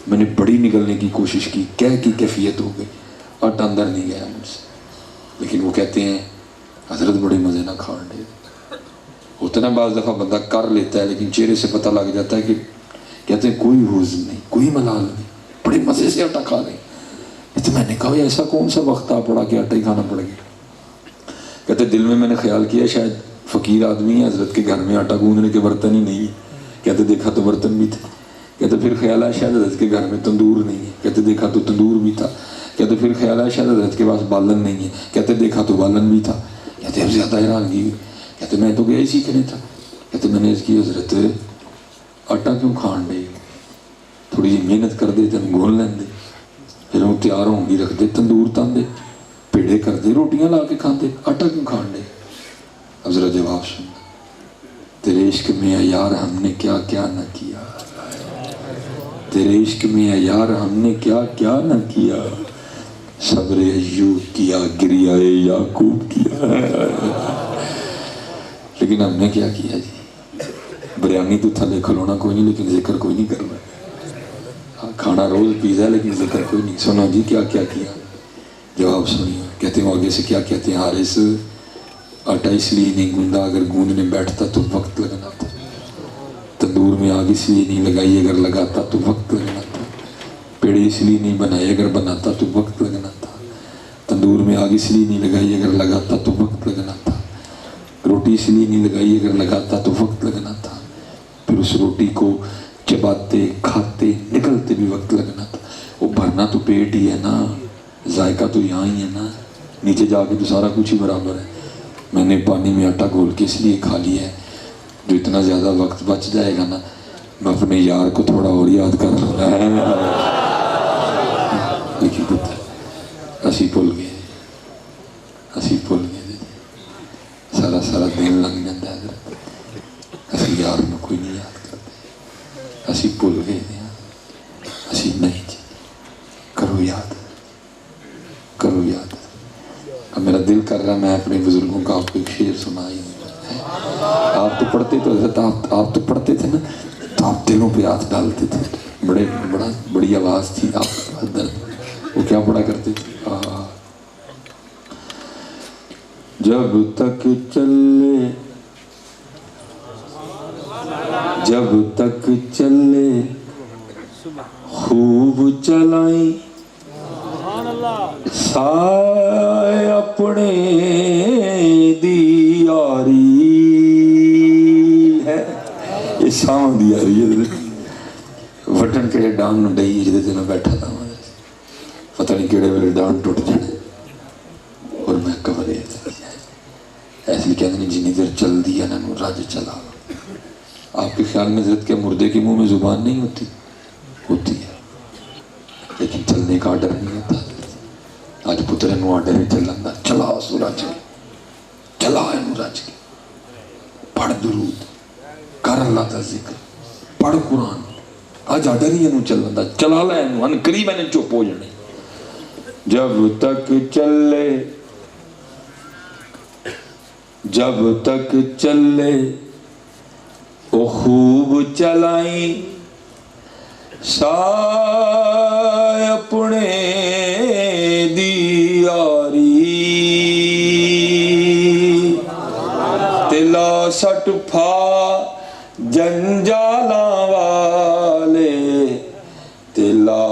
میں نے بڑی نگلنے کی کوشش کی، کہہ کی کیفیت ہو گئی، آٹا اندر نہیں گیا مجھ سے. لیکن وہ کہتے ہیں حضرت بڑے مزے نہ کھان دے. اتنا بعض دفعہ بندہ کر لیتا ہے لیکن چہرے سے پتہ لگ جاتا ہے کہ کہتے ہیں کوئی حزن نہیں، کوئی ملال نہیں، بڑے مزے سے آٹا کھا لیں. تو میں نے کہا ایسا کون سا وقت آ پڑا کہ آٹا ہی کھانا پڑ گیا. کہتے دل میں نے خیال کیا شاید فقیر آدمی ہے، حضرت کے گھر میں آٹا گوندنے کے برتن ہی نہیں ہے. کہتے دیکھا تو برتن بھی تھے. کہتے پھر خیال ہے شاید حضرت کے گھر میں تندور نہیں ہے. کہتے دیکھا تو تندور بھی تھا. کہتے پھر خیال ہے شاید حضرت کے پاس بالن نہیں ہے. کہتے دیکھا تو بالن بھی تھا. کہتے اب زیادہ حیرانگی ہوئی. کہتے میں تو گیا ہی سیکھنے تھا. کہتے میں نے اس کی حضرت آٹا کیوں کھان دے، تھوڑی جی محنت کر دے تین گھول لین دے، پھر وہ تیار ہوں گی رکھ دے تندور تان دے پیڑے کر دے روٹیاں لا کے کھان دے، آٹا کیوں کھان دے. اب ذرا جواب سن، تیرے عشق میں اے یار ہم نے کیا کیا نہ کیا، تیرے عشق میں اے یار ہم نے کیا کیا نہ کیا، صبر ایوب کیا گریہ یعقوب کیا. لیکن ہم نے کیا کیا جی، بریانی تو تھلے کھلونا کوئی نہیں لیکن ذکر کوئی نہیں کرنا. کھانا روز پیزا لیکن ذکر کوئی نہیں. سنو جی کیا کیا کیا، جواب سنیے. کہتے ہیں آگے سے کیا کہتے ہیں، حارث آٹا اس لیے نہیں گوندا اگر گوندنے بیٹھتا تو وقت لگنا تھا، تندور میں آگ اس لیے نہیں لگائی اگر لگاتا تو وقت لگنا تھا، پیڑے اس لیے نہیں بنائے اگر بناتا تو وقت لگنا تھا، تندور میں آگ اس لیے نہیں لگائی اگر لگاتا تو وقت لگنا تھا، روٹی اس لیے نہیں لگائی اگر لگاتا تو وقت لگنا تھا، پھر اس روٹی کو چباتے کھاتے نکلتے بھی وقت لگنا تھا. وہ بھرنا تو پیٹ ہی ہے نا، ذائقہ تو یہاں ہی ہے نا، نیچے جا کے تو سارا کچھ ہی برابر ہے. میں نے پانی میں آٹا گھول کے اس لیے کھا لیا ہے جو اتنا زیادہ وقت بچ جائے گا نا میں اپنے یار کو تھوڑا اور یاد کر لوں گا. لیکن پتہ اسی بھول گئے، اسی بھول گئے، سارا سارا دن لنگ جاتا ہے، اسی یار میں کوئی نہیں یاد کرتے، اسی بھول گئے ہیں، اسی نہیں جی. کرو یاد، کرو یاد. اب میرا دل کر رہا میں اپنے بزرگوں کا آپ کو ایک شعر سنائی. آپ تو پڑھتے تو حضرت آپ تو پڑھتے تھے نا تو آپ دلوں پہ ہاتھ ڈالتے تھے، بڑی آواز تھی آپ درد. وہ کیا پڑھا کرتے تھے، جب تک چلے جب تک چلے خوب چلائیں سائے اپنے دی یاری ہے. یہ ساؤں دی یاری ہے وٹن کہے ڈانگ نو ڈئی جدے تے میں بیٹھا تھا پتہ نہیں کہڑے ویلے ڈانگ ٹوٹ جانے اور میں کورے ایسے کہتے ہیں جنی دیر چل دیا نا راج چلا. آپ کے خیال میں حضرت کے مردے کے منہ میں زبان نہیں ہوتی؟ ہوتی ہے، لیکن چلنے کا آرڈر نہیں ہوتا. آج پتر نو آرڈر ہے چلن دا، چلا سورا چل، چلا انو رج کے، پڑھ درود، کر اللہ دا ذکر، پڑھ قرآن. آج آرڈر ہی انو چلن دا، چلا لے انو، ان قریب انو چپ ہو جانے. جب تک چلے، جب تک چلے او خوب چلائیں سائے اپنے دیاری. تلا سٹ پھا جنجالاں والے، تلا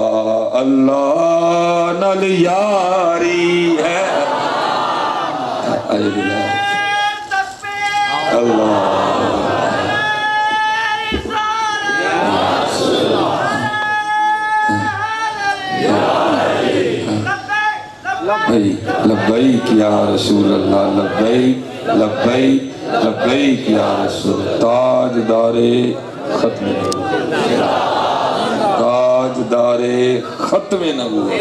اللہ نال یاری ہے. اللہ لبیک یا رسول اللہ، لبیک لبیک لبیک یا رسول. تاجدار ختم نبوت، تاجدار ختم نبوت.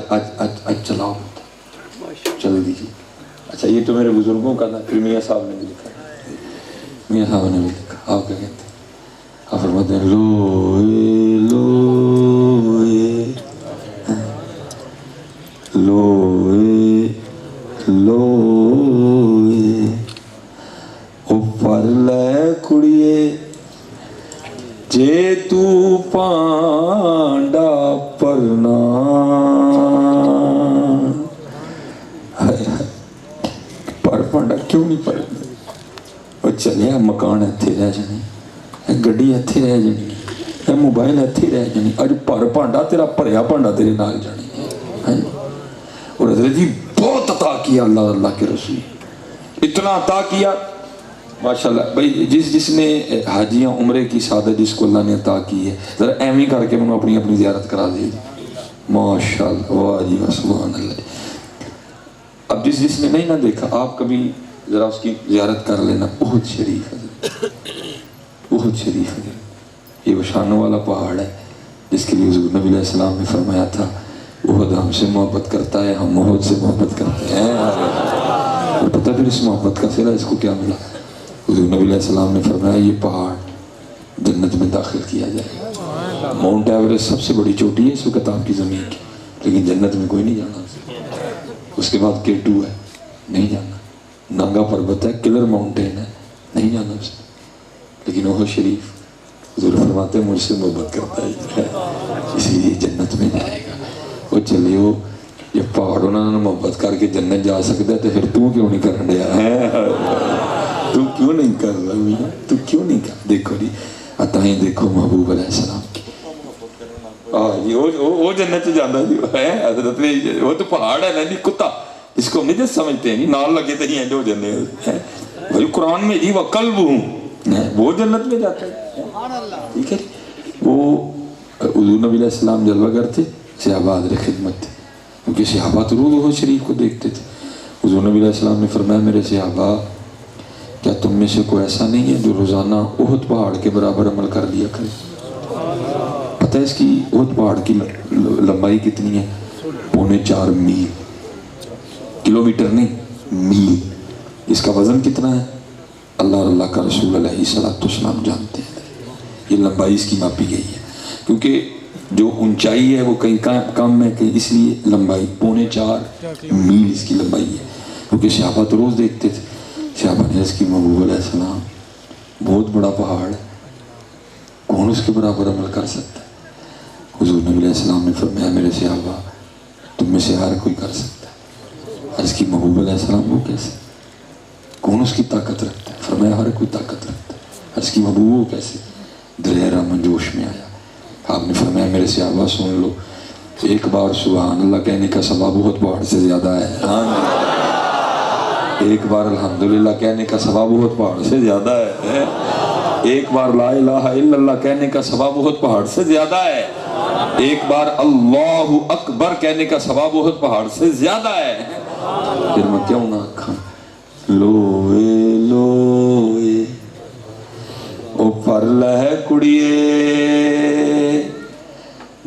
آج چلاؤ، چل دیجیے. اچھا یہ تو میرے بزرگوں کا تھا، پھر میاں صاحب نے بھی لکھا، میاں صاحب نے بھی لکھا. آپ کیا کہتے ہیں؟ آپ فرماتے ہیں لوئے لوئے لوئے لوئے او پر لے کڑیے جے تو پانڈا پرنا. پر پانڈا کیوں نہیں پڑھتے؟ وہ چلیا مکان اتھے رہ جانے، گڈی اتھے رہ جانی، موبائل اتھے رہ جانی. اج پر پانڈا تیرا پریا پانڈا تیرے نال جانی. اور حضرت جی بہت عطا کیا اللہ اللہ کے رسول، اتنا عطا کیا ماشاءاللہ. بھائی جس نے حاجیاں عمرے کی سعادت جس کو اللہ نے عطا کی ہے، ذرا ایمی کر کے انہوں اپنی اپنی زیارت کرا دی ماشاءاللہ. واہ جی سبحان اللہ. اب جس نے نہیں نہ دیکھا، آپ کبھی ذرا اس کی زیارت کر لینا. بہت شریف ہے، بہت شریف ہے. یہ وہ شانوں والا پہاڑ ہے جس کے لیے حضور نبی علیہ السلام نے فرمایا تھا احد ہم سے محبت کرتا ہے، ہم احد سے محبت کرتے ہیں. اور پتہ پھر اس محبت کا صلہ اس کو کیا ملا؟ حضور نبی علیہ السلام نے فرمایا یہ پہاڑ جنت میں داخل کیا جائے. ماؤنٹ ایوریسٹ سب سے بڑی چوٹی ہے اس وقت آپ کی زمین کی، لیکن جنت میں کوئی نہیں جانا. اس کے بعد K2 ہے، نہیں جانا. نانگا پربت ہے، کلر ماؤنٹین ہے، نہیں جانا اس میں. لیکن وہ شریف حضور فرماتے ہیں مجھ سے محبت کرتا ہے اسی لیے جنت میں جائے گا. وہ چلیو یہ پہاڑ انہوں نے محبت کر کے جنت جا سکتا ہے تو پھر تو کیوں نہیں کرن دیا ہے؟ تو کیوں نہیں کر رہا میاں؟ تو کیوں نہیں کر؟ دیکھو جی عطائیں دیکھو محبوب علیہ السلام کی. وہ جنت سے جانا جی ہے حضرت نے. وہ تو پہاڑ ہے نا جی، کتا اس کو نہیں سمجھتے نہیں، نال لگے تو ہی جو جنت ہے. بھائی قرآن میں جی وقلب ہوں، وہ جنت میں جاتا ہے. ٹھیک ہے. وہ حضور نبی علیہ السلام جلوہ گر تھے، صحابہ حاضر خدمت تھے، کیونکہ صحابہ تو روح وہ شریف کو دیکھتے تھے. حضور نبی علیہ السلام نے فرمایا میرے صحابہ کیا تم میں سے کوئی ایسا نہیں ہے جو روزانہ احد پہاڑ کے برابر عمل کر لیا کرے؟ پتہ ہے اس کی احد پہاڑ کی لمبائی کتنی ہے؟ 4.25 میل، کلومیٹر نہیں میل. اس کا وزن کتنا ہے؟ اللہ اور اللہ کا رسول علیہ السلام جانتے ہیں. یہ لمبائی اس کی ماپی گئی ہے، کیونکہ جو اونچائی ہے وہ کہیں کم ہے کہیں، اس لیے لمبائی 4.25 میل اس کی لمبائی ہے. کیونکہ صحابہ تو روز دیکھتے تھے. صحابہ نے اس کی محبوب علیہ السلام بہت بڑا پہاڑ ہے، کون اس کے برابر عمل کر سکتا ہے؟ حضور نبی علیہ السلام نے فرمایا میرے صحابہ تم میں سے ہر کوئی کر سکتا ہے. اس کی محبوب علیہ السلام وہ کیسے؟ کون اس کی طاقت رکھتا ہے؟ فرمایا ہر کوئی طاقت رکھتا ہے. اس کی محبوب وہ کیسے؟ دلیرہ من جوش میں آیا. آپ نے فرمایا میرے صحابہ سن لو، ایک بار سبحان اللہ کہنے کا ثواب بہت پہاڑ سے زیادہ ہے. ایک بار الحمدللہ کہنے کا ثواب بہت پہاڑ سے زیادہ ہے. ایک بار لا الہ الا اللہ کہنے کا ثواب بہت پہاڑ سے زیادہ ہے. ایک بار اللہ اکبر کہنے کا ثواب بہت پہاڑ سے زیادہ ہے. پھر میں کیوں نہ آکھاں لوئے لوئے او پر لہ کڑیے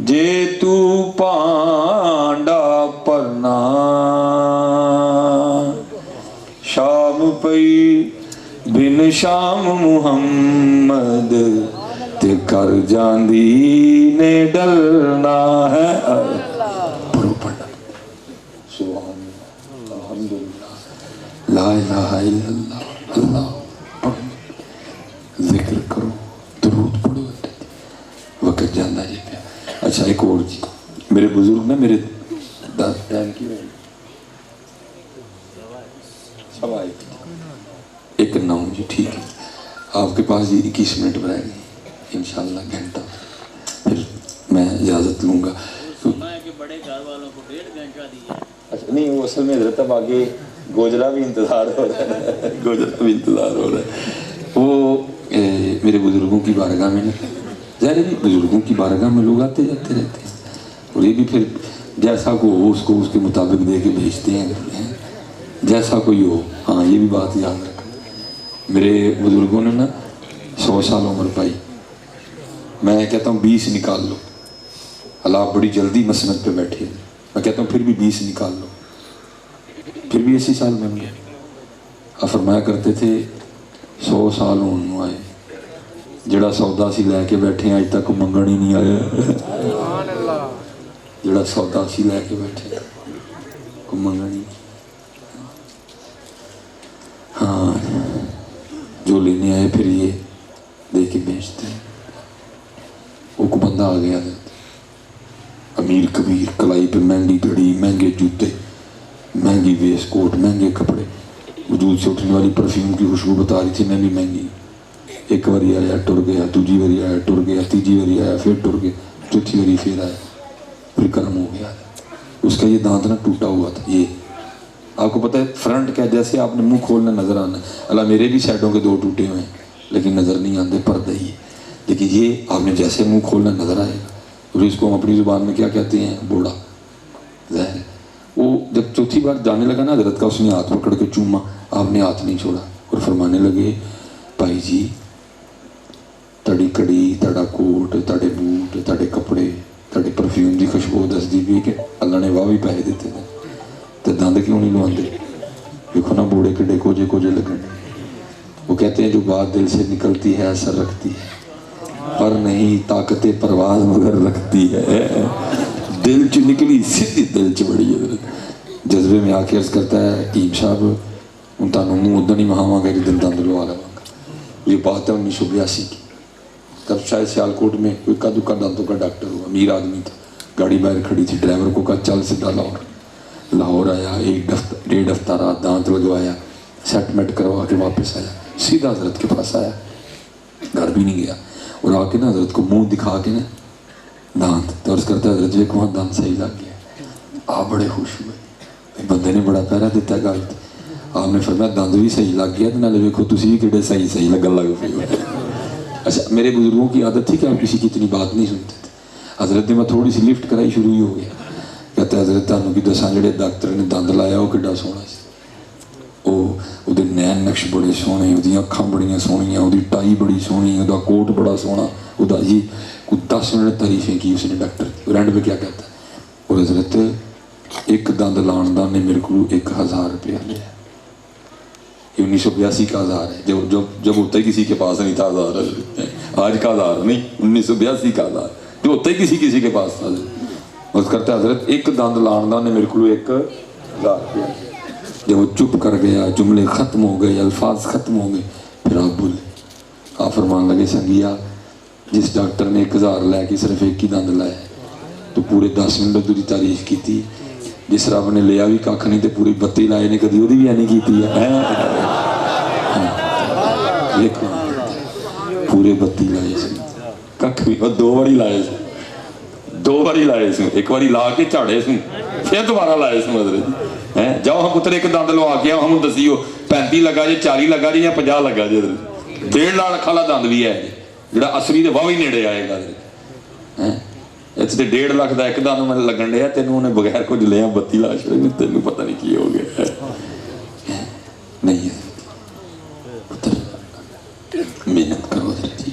جے تو پانڈا پرنا شام پئی بن شام محمد تے کر جاندی نے ڈلنا ہے پڑھو پڑھنا سبحان اللہ الحمدللہ لا الہ الا اللہ اللہ پڑھو ذکر کرو درود پڑھو وقت جانا جی پہ اچھا ایک اور جی میرے بزرگ نا میرے ٹائم کی ایک نو جی ٹھیک ہے آپ کے پاس جی 21 منٹ بنائے گی انشاءاللہ گھنٹہ پھر میں اجازت لوں گا اچھا نہیں وہ اصل میں حضرت اب آگے گوجرا بھی انتظار ہو رہا ہے گوجرا بھی انتظار ہو رہا ہے وہ میرے بزرگوں کی بارگاہ میں ظاہر ہے بزرگوں کی بارگاہ میں لوگ آتے جاتے رہتے ہیں اور یہ بھی پھر جیسا کو ہو اس کو اس کے مطابق دے کے بھیجتے ہیں جیسا کوئی ہو ہاں یہ بھی بات یاد رکھا میرے بزرگوں نے نا 100 سال عمر پائی میں کہتا ہوں 20 نکال لو اللہ بڑی جلدی مسند پہ بیٹھے میں کہتا ہوں پھر بھی 20 نکال لو پھر بھی 80 سال بن گئے آپ فرمایا کرتے تھے 100 سال ہونے آئے جڑا سودا سی لے کے بیٹھے ہیں آج تک منگن ہی نہیں آیا جڑا سودا سی لے کے بیٹھے کو منگن ہی ہاں جو لینے آئے پھر یہ دے کے بیچتے ہیں وہ کو بندہ آ گیا امیر کبیر کلائی پہ مہنگی گھڑی مہنگے جوتے مہنگی ویس کوٹ مہنگے کپڑے وجود سے اٹھنے والی پرفیوم کی خوشبو بتا رہی تھی میں بھی مہنگی ایک باری آیا ٹر گیا دوسری باری آیا ٹر گیا تیجی باری آیا پھر ٹر گیا چوتھی باری پھر آیا پھر کرم ہو گیا اس کا یہ دانت نہ ٹوٹا ہوا تھا یہ آپ کو پتہ ہے فرنٹ کیا جیسے آپ نے منہ کھولنا نظر آنا اللہ میرے بھی سائڈوں کے 2 ٹوٹے ہوئے ہیں لیکن نظر نہیں آتے پردہ ہی ہے لیکن یہ آپ نے جیسے منہ کھولنا نظر آئے گا اور اس کو ہم اپنی زبان میں کیا کہتے ہیں بوڑا ظاہر ہے وہ جب چوتھی بار جانے لگا نا حضرت کا اس نے ہاتھ پکڑ کے چوما آپ نے ہاتھ نہیں چھوڑا اور فرمانے لگے بھائی جی تڑی کڑی تڑا کوٹ تڑے بوٹ تڑے کپڑے تڑے پرفیوم دی خوشبو دس دی بھی کہ اللہ نے واہ بھی پیسے دیتے ہیں تو دند کیوں نہیں لواندے دیکھو نا بوڑھے کڈے کوجے کوجے لگنے وہ کہتے ہیں جو بات دل سے نکلتی ہے اثر رکھتی ہے پر نہیں طاقت پرواز مگر رکھتی ہے دل چ نکلی سیدھی دل چ بڑی ہے جذبے میں آ کے عرض کرتا ہے حکیم صاحب ان تانوں منہ ادھر نہیں مہاواں گا کہ دل دند لوا لواں گا یہ بات ہے 1982 کی تب شاید سیالکوٹ میں کوئی کا دکا دانتوں کا ڈاکٹر ہوا امیر آدمی تھا گاڑی باہر کھڑی تھی ڈرائیور کو کہا چل سیدھا لاہور آیا 1.5 ہفتہ رات دانت لگوایا سیٹمنٹ کروا کے واپس آیا سیدھا حضرت کے پاس آیا گھر بھی نہیں گیا اور آ کے نا حضرت کو منہ دکھا کے نا دانت تو عرض کرتا ہے حضرت وہاں دانت صحیح لگ گیا آپ بڑے خوش ہوئے بندے نے بڑا پیرا دیتا گل آپ نے فرمایا دند بھی صحیح لگ گیا تو نالے ویکھو تسی بھی کیڑے صحیح لگن لگ پے اچھا میرے بزرگوں کی عادت تھی کہ آپ کسی کی اتنی بات نہیں سنتے تھے حضرت نے میں تھوڑی سی لفٹ کرائی شروع ہی ہو گیا کہتا ہے حضرت تانوں کی دساں جڑے ڈاکٹر نے دند لایا وہ کیڈا سونا سی وہ نین نقش بڑے سونے وہ اکھاں بڑیاں سونیاں وہ ٹائی بڑی سونی وہ کوٹ بڑا سونا وہ جی کوئی 10 منٹ تعریفیں کی اس نے ڈاکٹر کی اور اینڈ پہ کیا کہتا ہے اور حضرت ایک دند لان دا نے میرے کو 1000 روپیہ لیا یہ 1982 کا 1000 ہے جب ہوتا ہی کسی کے پاس نہیں تھا 1000 آج کا 1000 نہیں 1982 کا 1000 جو ہوتا ہی کسی کے پاس تھا اس کرتا ہے حضرت ایک دند لان دا نے میرے کو 1000 روپیہ جب وہ چپ کر گیا جملے ختم ہو گئے الفاظ ختم ہو گئے پھر آپ بولے آپ فرمان لگے سنگیا جس ڈاکٹر نے 1000 لے کے صرف ایک ہی دند لایا تو پورے 10 منٹ دی تعریف کی تھی جس رب نے لیا بھی کھ نہیں تو پوری 32 لائے نے کدی وہ بھی نہیں کی پورے 32 لائے کھ بھی 2 باری لائے 2 باری لائے ایک باری لا کے جھاڑے پھر دوبارہ لائے حضرت جاؤ ہم پتر ایک دند لوا کے ہم دسیو 35 لگا جی 40 لگا جی یا 50 لگا جی 1.5 لاکھ والا دند بھی ہے جڑا اصلی دے واہ نیڑے آئے گا ਇੱਥੇ 1.5 ਲੱਖ ਦਾ ਇੱਕ ਦਾ ਨੂੰ ਮੈਨੂੰ ਲੱਗਣ ਡਿਆ, ਤੈਨੂੰ ਉਹਨੇ ਬਗੈਰ ਕੁਝ ਲਿਆ 32 ਲਾਸ਼, ਤੈਨੂੰ ਪਤਾ ਨਹੀਂ ਕੀ ਹੋ ਗਿਆ। ਨਹੀਂ ਪੁੱਤਰ ਮਿਹਨਤ ਕਰੋ ਜੀ,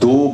2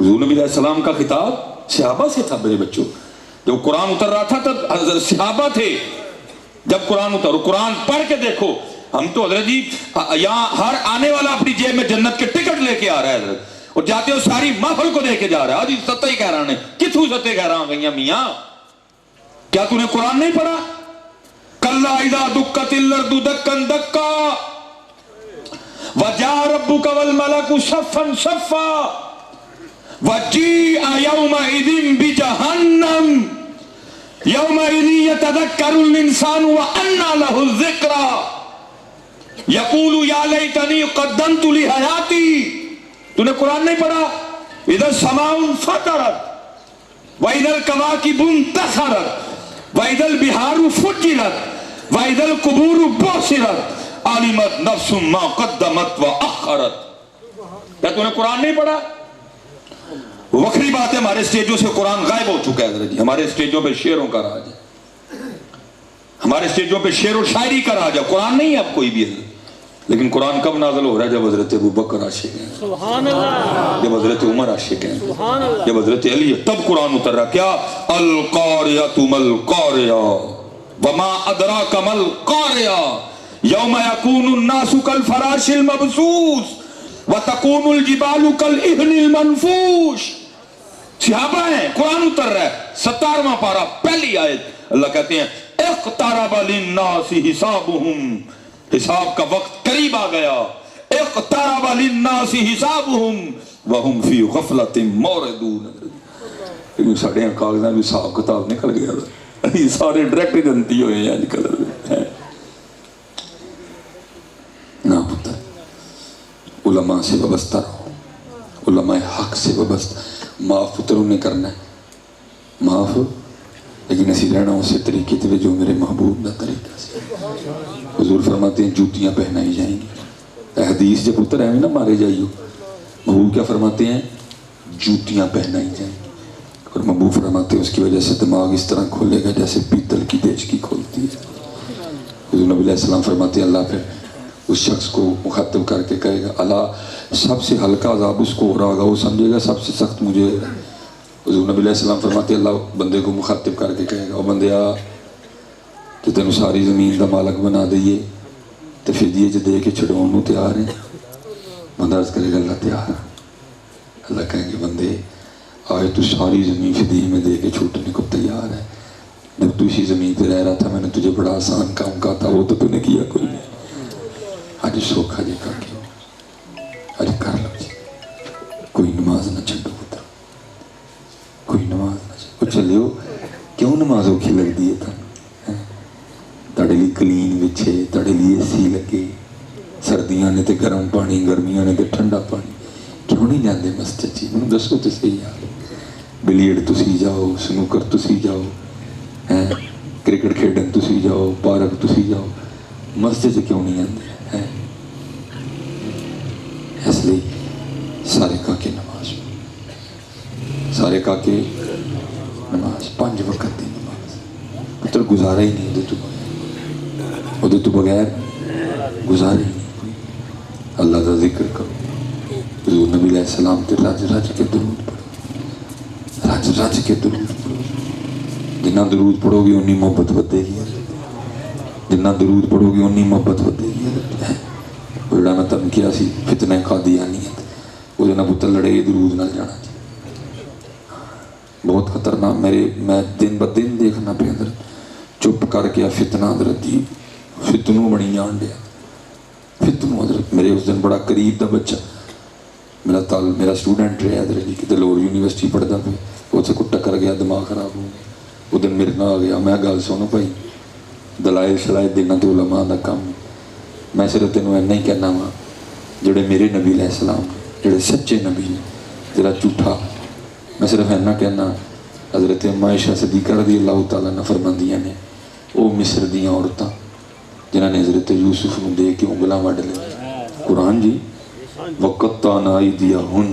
حضور نبی علیہ السلام کا خطاب صحابہ سے تھا میرے بچوں. جب قرآن اتر رہا تھا تو حضرت صحابہ تھے. جب قرآن اتر قرآن پڑھ کے دیکھو. ہم تو حضرت جی یہاں ہر آنے والا اپنی جیب میں جنت کے ٹکٹ لے کے آ رہا ہے حضرت, اور جاتے ہو ساری محفل کو دے کے جا رہا ہے. آج ستہ ہی کہہ رہا ہے کتھو ستے کہہ رہا گئیاں میاں, کیا تو نے قرآن نہیں پڑھا؟ کلا اذا دکت الارض دکن دکا وجاء ربک والملک صفا صفا وجیء یومئذ بجہنم یومئذ یتذکر الانسان وانى له الذکریٰ یقول یا لیتنی قدمت لحیاتی. تو نے قرآن نہیں پڑھا؟ اذا السماء انفطرت واذا الکواکب انتثرت واذا البحار فجرت واذا القبور بعثرت علمت نفس ما قدمت واخرت. کیا تو نے قرآن نہیں پڑھا؟ وکری بات ہے, ہمارے سٹیجوں سے قرآن غائب ہو چکا ہے حضرت جی. ہمارے سٹیجوں پہ شعروں کا راج ہے, ہمارے سٹیجوں پہ شعر و شاعری کا راج ہے. قرآن نہیں ہے اب کوئی بھی حضرت. لیکن قرآن کب نازل ہو رہا ہے؟ جب حضرت ابوبکر عاشق ہیں, جب حضرت عمر عاشق ہیں, جب حضرت علی ہے, تب قرآن اتر رہا. کیا القاریۃ ملقاریہ وما ادراک ملقاریہ یوم یکون الناس کالفراش المبثوث وتکون الجبال کالعہن المنفوش. صحابہ ہیں, قرآن اتر رہا ہے. 17واں پارہ پہلی آیت, اللہ کہتے ہیں اقترب للناس حسابہم, حساب کا وقت قریب آ گیا. اقترب للناس حسابہم وہم فی غفلۃ موردون. لیکن ساڑھے ہیں کاغذیں بھی حساب کتاب نکل گیا, یہ سارے ڈائریکٹ جنتی ہوئے ہیں آج کل. نا پتر, علماء سے وابستہ رہو, علماء حق سے وابستہ. معاف پتر انہیں کرنا ہے, معاف, لیکن اسی رہنا اسے طریقے تے جو میرے محبوب دا طریقہ سے. حضور فرماتے ہیں جوتیاں پہنائی جائیں گی. حدیث جب پتر ہے نا مارے جائیو, محبوب کیا فرماتے ہیں؟ جوتیاں پہنائی جائیں گی. اور محبوب فرماتے ہیں اس کی وجہ سے دماغ اس طرح کھولے گا جیسے پیتل کی دیچکی کھولتی ہے. حضور نبی علیہ السلام فرماتے ہیں اللہ پھر اس شخص کو مخاطب کر کے کہے گا اللہ سب سے ہلکا عذاب اس کو ہو رہا ہوگا, وہ سمجھے گا سب سے سخت مجھے. حضور نبی علیہ السلام فرماتے ہیں اللہ بندے کو مخاطب کر کے کہے گا او بندیا کہ تینوں ساری زمین دا مالک بنا دئیے تو پھر دیئے جو دے کے چھڑوانوں تیار ہیں. بندہ عرض کرے گا اللہ تیار. اللہ کہیں گے بندے آئے تو ساری زمین فدیے میں دے کے چھوٹنے کو تیار ہے. جب تو اسی زمین پہ رہ رہا تھا میں نے تجھے بڑا آسان کام کہا تھا, وہ تو نے کیا کوئی نہیں. آج سوکھا جی کر کے آج کر لو جی. کوئی نماز نہ چھڑو پتر, کوئی نماز نہ چھڑو. چلیو کیوں نماز اوکھی لگ دیئے تھا؟ تڑے لی کلین بچھے, تڑے لی اے سی لگے, سردیاں نے تے گرم پانی, گرمیاں نے تے ٹھنڈا پانی. کیوں نہیں جاندے مسجد جی؟ میں دسو تو صحیح یار. بلیڈ تسی جاؤ, سنوکر تسی جاؤ, کرکٹ کھیڈن تسی جاؤ, پارک تسی جاؤ, مسجد کیوں نہیں جاندے؟ اس لیے سارے کا کے نماز, سارے کا کے نماز 5 وقت دی نماز پتر گزارا ہی نہیں ادھر تو بغیر گزارا ہی نہیں. اللہ کا ذکر کرو, حضور نبی علیہ السلام تے رج رج کے درود پڑھو, رج رج کے درود پڑھو. جنہ درود پڑھو گی انی محبت ودے گی, جنہ درود پڑھو گی انی محبت ودے گی. بڑا میں تم کیا سی فتنہ قادیانیت, وہ جنہ پتر لڑے گی درود نہ جانا جی. بہت خطرناک. میں دن ب دن دیکھنا پہ حضرت چپ کر کے فتنہ حضرت جی فتنوں بڑی جان دیا فتنوں حضرت. میرے اس دن بڑا قریب دا بچہ میرا سٹوڈنٹ رہا حضرت جی, کتے لور یونیورسٹی پڑھتا پہ, وہ سے کو ٹکر گیا, دماغ خراب ہو گیا. وہ دن میرے نہ آ گیا. میں گل سنو بھائی, دلائل شلائل دینا تو علماء دا کام. میں صرف تینوں اینا ہی کہنا وا جڑے میرے نبی علیہ السلام جڑے سچے نبی نے, جڑا جھوٹا میں صرف اینا کہنا حضرت عائشہ صدیقہ رضی اللہ تعالیٰ نے فرماندیاں نے وہ مصر دیاں عورتاں جنہاں نے حضرت یوسف نو دے کے انگلاں وڈ لے. قرآن جی وَقَطَّعْنَا أَيْدِيَهُنَّ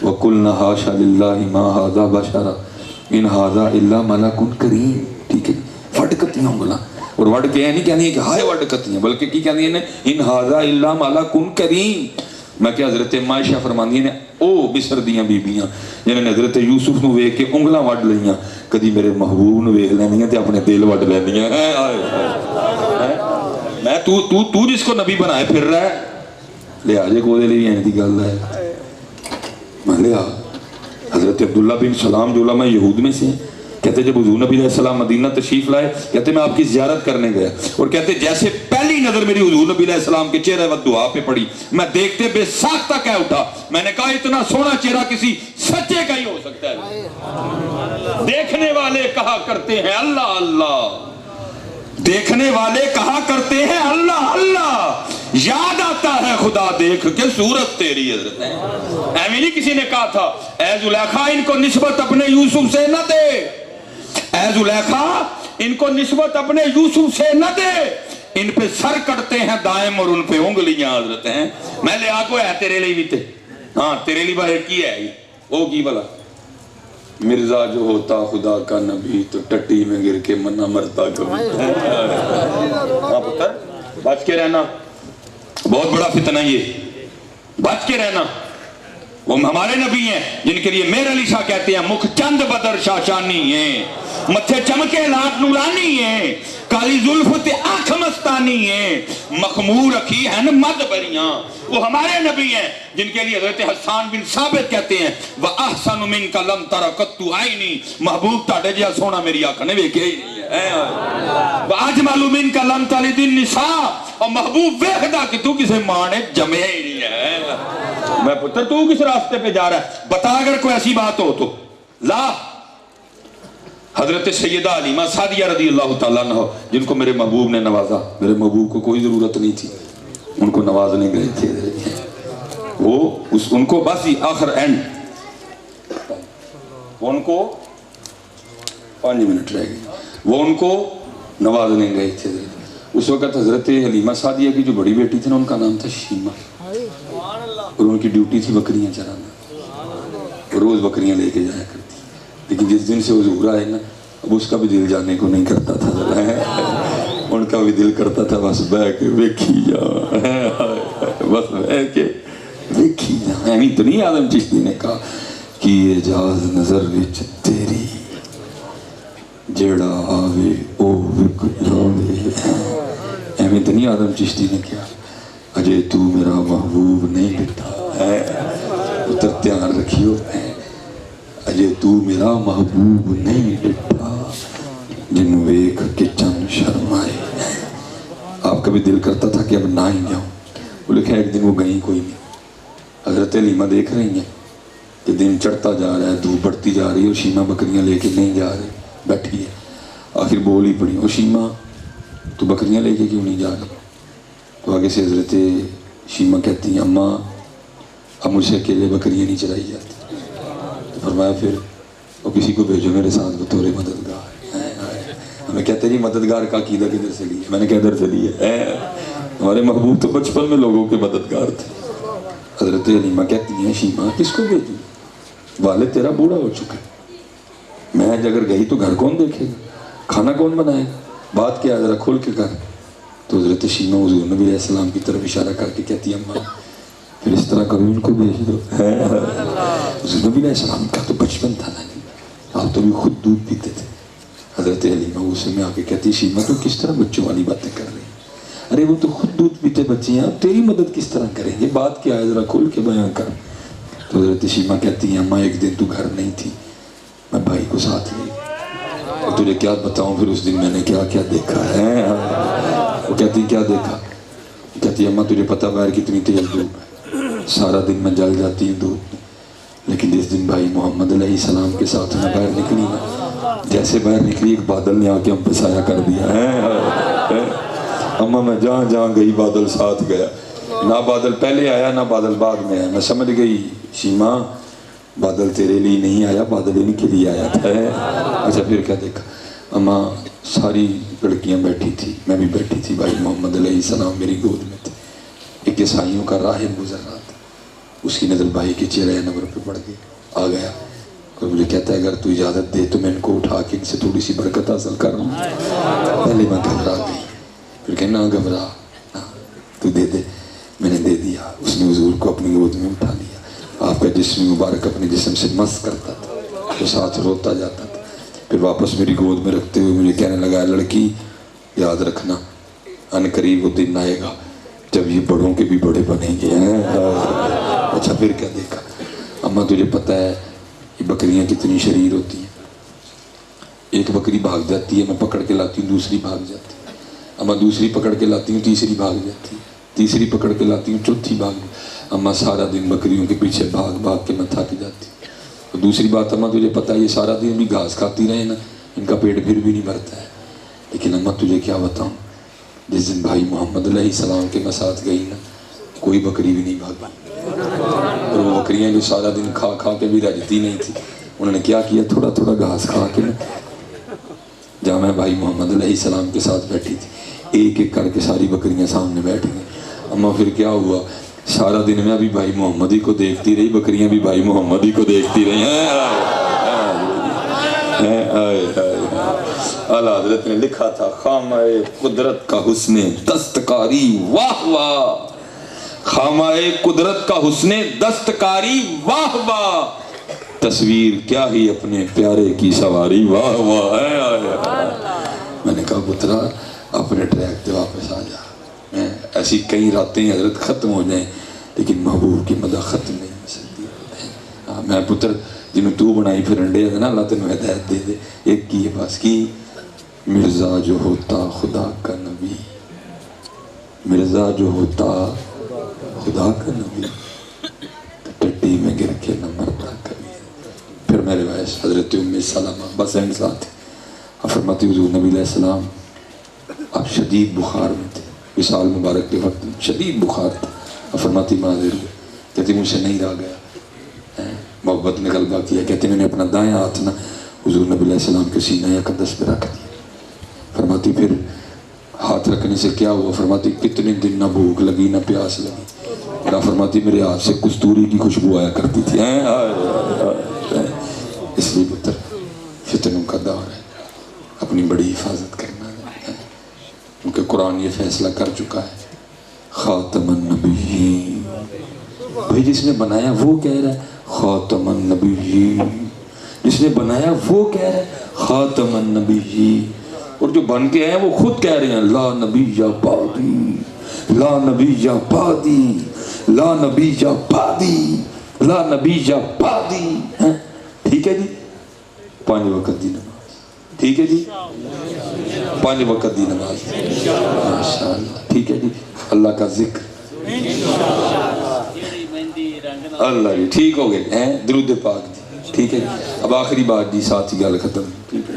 وَقُلْنَا حَاشَ لِلَّهِ مَا هَذَا بَشَرًا إِنْ هَذَا إِلَّا مَلَكٌ كَرِيمٌ. ٹھیک ہے, پھٹ کتیاں انگلاں اور وڈ کے نہیں کہنی کہ ہائے وڈ کتیاں، بلکہ کی کہنی نے ان ھذا الا ملک کریم. میں کہ حضرت عائشہ فرماندی نے او مصر دیاں بیبیاں جنہوں نے حضرت یوسف نو ویکھ کے انگلاں وڈ لئیاں، کدی میرے محبوب نو ویکھ لینیاں تے اپنے دل وڈ لینیاں. میں تو جس کو نبی بنائے پھر رہا ہے لیا جے کو دے لئی این دی گل ہے. میں لیا حضرت عبداللہ بن سلام جو علماء یہود میں سے ہیں، کہتے جب حضور نبی علیہ السلام مدینہ تشریف لائے، کہتے میں آپ کی زیارت کرنے گیا، اور کہتے جیسے پہلی نظر میری حضور نبی علیہ السلام کے چہرے و دعا پہ پڑی، میں دیکھتے بے ساختہ کہہ اٹھا، میں نے کہا اتنا سونا چہرہ کسی سچے کا ہی ہو سکتا ہے. دیکھنے والے کہا کرتے ہیں اللہ اللہ، دیکھنے والے کہا کرتے ہیں اللہ اللہ، یاد آتا ہے خدا دیکھ کے صورت تیری. حضرت ایویں نہیں کسی نے کہا تھا اے زلیخا ان کو نسبت اپنے یوسف سے نہ دے، اے زلیخا ان کو نسبت اپنے یوسف سے نہ دے، ان پہ سر کٹتے ہیں دائم اور ان پہ انگلیاں. حضرت ہیں میں لے آگو ہے تیرے لئے بھی تے، ہاں تیرے لئے باہر کی ہے وہ کی بلا مرزا جو ہوتا خدا کا نبی تو ٹٹی میں گر کے منہ مرتا کبھی. ہاں پتر بچ کے رہنا، بہت بڑا فتنہ یہ، بچ کے رہنا. وہ ہمارے نبی ہیں جن کے لیے میر علی شاہ کہتے ہیں مکھ چند بدر شاشانی ہیں، متھے چمکے لاٹ نورانی ہیں، کالی زلف تے آنکھ مستانی ہیں، مخمور رکھی ہیں مد بریاں. وہ ہمارے نبی ہیں جن کے لیے حضرت حسان بن ثابت کہتے ہیں وَأَحْسَنُ مِنْكَ لَمْ تَرَ قَطُّ عَيْنِي، محبوب تاڑے جہاں سونا میری آنکھ نے ویکھے ہی نہیں ہے. وَأَجْمَلُ مِنْكَ لَمْ تَلِدِ النِّسَاء، اور محبوب ویکھدا کہ تو کسے ماں نے جمے ہی نہیں ہے. میں پتر تو کس راستے پہ جا رہا ہے بتا اگر کوئی ایسی بات ہو تو لا. حضرت سیدہ علیمہ سعدیہ رضی اللہ تعالیٰ عنہ جن کو میرے محبوب نے نوازا، میرے محبوب کو کوئی ضرورت نہیں تھی، ان کو نوازنے گئے تھے، وہ ان کو بس ہی آخر اینڈ ان کو 5 منٹ رہ گئے، وہ ان کو نوازنے گئے تھے. اس وقت حضرت حلیمہ سعدیہ کی جو بڑی بیٹی تھی نا ان کا نام تھا شیمہ، اور ان کی ڈیوٹی تھی بکریاں چرانا، روز بکریاں لے کے جایا کرتی. لیکن جس دن سے حضور آئے نا اب اس کا بھی دل جانے کو نہیں کرتا تھا، ان کا بھی دل کرتا تھا بس بہ کے ویکھی جا، بس بہ کے ویکھی جا. ایویں تو نہیں آدم چشتی نے کہا کہ اعجاز نظر وچ تیری جیڑا آوے او وک جاوے. ایویں تو نہیں آدم چشتی نے کہا اجے تو میرا محبوب نہیں ڈٹھا ہے. اتر دھیان رکھیو اجے تو میرا محبوب نہیں ڈٹھا جن ویکھ کے چن شرمائے. آپ کا بھی دل کرتا تھا کہ اب نہ ہی جاؤں. وہ لکھا ایک دن وہ گئیں کوئی نہیں. حضرت علیمہ دیکھ رہی ہیں کہ دن چڑھتا جا رہا ہے، دھوپ بڑھتی جا رہی ہے، اور شیمہ بکریاں لے کے نہیں جا رہی، بیٹھی ہے. آخر بول ہی پڑی او شیمہ تو بکریاں لے کے کیوں نہیں جا رہی؟ تو آگے سے حضرت شیمہ کہتی ہیں اماں اب مجھ سے اکیلے بکریاں نہیں چرائی جاتی. تو فرمایا پھر اور کسی کو بھیجو میرے ساتھ بطور مددگار. ہمیں کہتے ہیں مددگار کا عقیدہ کدھر سے لیا؟ میں نے کہا ادھر سے لیا. ہمارے محبوب تو بچپن میں لوگوں کے مددگار تھے. حضرت علیمہ کہتی ہیں شیمہ کس کو بھیجوں؟ والد تیرا بوڑھا ہو چکا ہے، میں اگر گئی تو گھر کون دیکھے گا، کھانا کون بنائے گا، بات کیا ذرا کھول کے کر. تو حضرت شیمہ حضور نبی علیہ السلام کی طرف اشارہ کر کے کہتی ہے اماں پھر اس طرح کرو ان کو بھیج دو. حضور نبی علیہ السلام کا تو بچپن تھا نا، آپ تو بھی خود دودھ پیتے تھے. حضرت علیمہ غصے میں آ کے کہتی شیمہ تو کس طرح بچوں والی باتیں کر رہی ہیں؟ ارے وہ تو خود دودھ پیتے بچے ہیں، تیری مدد کس طرح کریں گے، بات کیا ہے ذرا کھول کے بیان کر. تو حضرت شیمہ کہتی ہیں اماں ایک دن تو گھر نہیں تھی، میں بھائی کو ساتھ لی، اور تجھے کیا بتاؤں پھر اس دن میں نے کیا کیا دیکھا ہے. وہ کہتی کیا دیکھا؟ کہتی اماں تجھے پتہ باہر کتنی تیز دھوپ ہے، سارا دن میں جل جاتی ہوں دھوپ میں، لیکن جس دن بھائی محمد علیہ السلام کے ساتھ میں باہر نکلی نا، جیسے باہر نکلی ایک بادل نے آ کے ہم پہ سایہ کر دیا ہے. اماں میں جہاں جہاں گئی بادل ساتھ گیا، نہ بادل پہلے آیا نہ بادل بعد میں آیا. میں سمجھ گئی شیمہ بادل تیرے لیے نہیں آیا، بادل انہی کے لیے آیا تھا. اچھا پھر کیا دیکھا؟ اماں ساری لڑکیاں بیٹھی تھی، میں بھی بیٹھی تھی، بھائی محمد علیہ السلام میری گود میں تھے. ایک عیسائیوں کا راہب گزر رہا تھا، اس کی نظر بھائی کے چہرے نور پہ پڑ گئی، آ گیا اور مجھے کہتا ہے اگر تو اجازت دے تو میں ان کو اٹھا کے ان سے تھوڑی سی برکت حاصل کر رہا ہوں. پہلے میں گھبرا گئی، پھر کہنا گھبرا تو دے دے. میں نے دے دیا. اس نے حضور کو اپنی گود میں اٹھا لیا. آپ کا جسم مبارک اپنے جسم سے مس کرتا تھا, تو ساتھ روتا جاتا تھا. پھر واپس میری گود میں رکھتے ہوئے مجھے کہنے لگا لڑکی یاد رکھنا ان قریب وہ دن آئے گا جب یہ بڑوں کے بھی بڑے بنیں گے. اچھا پھر کیا دیکھا؟ اماں تجھے پتہ ہے یہ بکریاں کتنی شریر ہوتی ہیں. ایک بکری بھاگ جاتی ہے, میں پکڑ کے لاتی ہوں, دوسری بھاگ جاتی ہے. اماں دوسری پکڑ کے لاتی ہوں, تیسری بھاگ جاتی ہے. تیسری پکڑ کے لاتی ہوں, چوتھی بھاگ. اماں سارا دن بکریوں کے پیچھے بھاگ بھاگ کے میں تھک جاتی. اور دوسری بات اماں تجھے پتہ ہے یہ سارا دن بھی گھاس کھاتی رہے نا, ان کا پیٹ پھر بھی نہیں بھرتا ہے. لیکن اماں تجھے کیا بتاؤں, جس دن بھائی محمد علیہ السلام کے میں ساتھ گئی نا, کوئی بکری بھی نہیں بھاگی. اور وہ بکریاں جو سارا دن کھا کھا کے بھی رجتی نہیں تھی, انہوں نے کیا کیا, تھوڑا تھوڑا گھاس کھا کے نا, جہاں میں بھائی محمد علیہ السلام کے ساتھ بیٹھی تھی, ایک ایک کر کے ساری بکریاں سامنے بیٹھ گئیں. اماں پھر کیا ہوا, سارا دن میں بھی بھائی محمد ہی کو دیکھتی رہی, بکریاں بھی بھائی محمد ہی کو دیکھتی رہی. اعلیٰ حضرت نے لکھا تھا خامہ قدرت کا حسن دستکاری واہ واہ, خامہ قدرت کا حسن دستکاری واہ واہ, تصویر کیا ہی اپنے پیارے کی سواری واہ واہ. میں نے کہا پترا اپنے ٹریک پہ واپس آ جا. ایسی کئی راتیں حضرت ختم ہو جائیں لیکن محبوب کی مدح ختم نہیں ہو سکتی. میں پتر جنہوں تو بنائی پھر انڈے ہے نا, اللہ تینوں ہدایت دے دے. ایک کی ہے بس کی, مرزا جو ہوتا خدا کا نبی, مرزا جو ہوتا خدا کا نبی, ٹٹی میں گر کے نہ مرتا کبھی. پھر میرے وائس حضرت ام سلمہ بس اینڈ ساتھ فرماتی حضور نبی علیہ السلام آپ شدید بخار میں تھے, وصال مبارک کے وقت شدید بخار تھا. فرماتی معذر ہوئے, کہتی مجھ سے نہیں رہا گیا. محبت نے غلبہ کیا. کہتے میں نے اپنا دائیں ہاتھ نہ حضور نبی علیہ السلام کے سینہ اقدس پہ رکھ دیا. فرماتی پھر ہاتھ رکھنے سے کیا ہوا؟ فرماتی کتنے دن نہ بھوک لگی نہ پیاس لگی. میرا فرماتی میرے ہاتھ سے کستوری کی خوشبو آیا کرتی تھی. اس لیے پتر فتنوں کا دور ہے, اپنی بڑی حفاظت کرنا ہے, کیونکہ قرآن یہ فیصلہ کر چکا ہے خاتم النبیین. بھائی جس نے بنایا وہ کہہ رہا ہے خاتم النبیین, جس نے بنایا وہ کہہ رہا ہے خاتم النبیین, اور جو بن کے ہیں وہ خود کہہ رہے ہیں لا نبی یا بعدی, لا نبی یا بعدی, لا نبی یا بعدی, لا نبی یا بعدی. ٹھیک ہے جی, 5 وقت دی نماز. ٹھیک ہے جی, 5 وقت دی نماز ماشاءاللہ. ٹھیک ہے جی, اللہ کا ذکر اللہ جی. ٹھیک ہو گئے ہیں, درود پاک جی. ٹھیک ہے جی, اب آخری بات جی, ساتھ ہی گل ختم. ٹھیک ہے,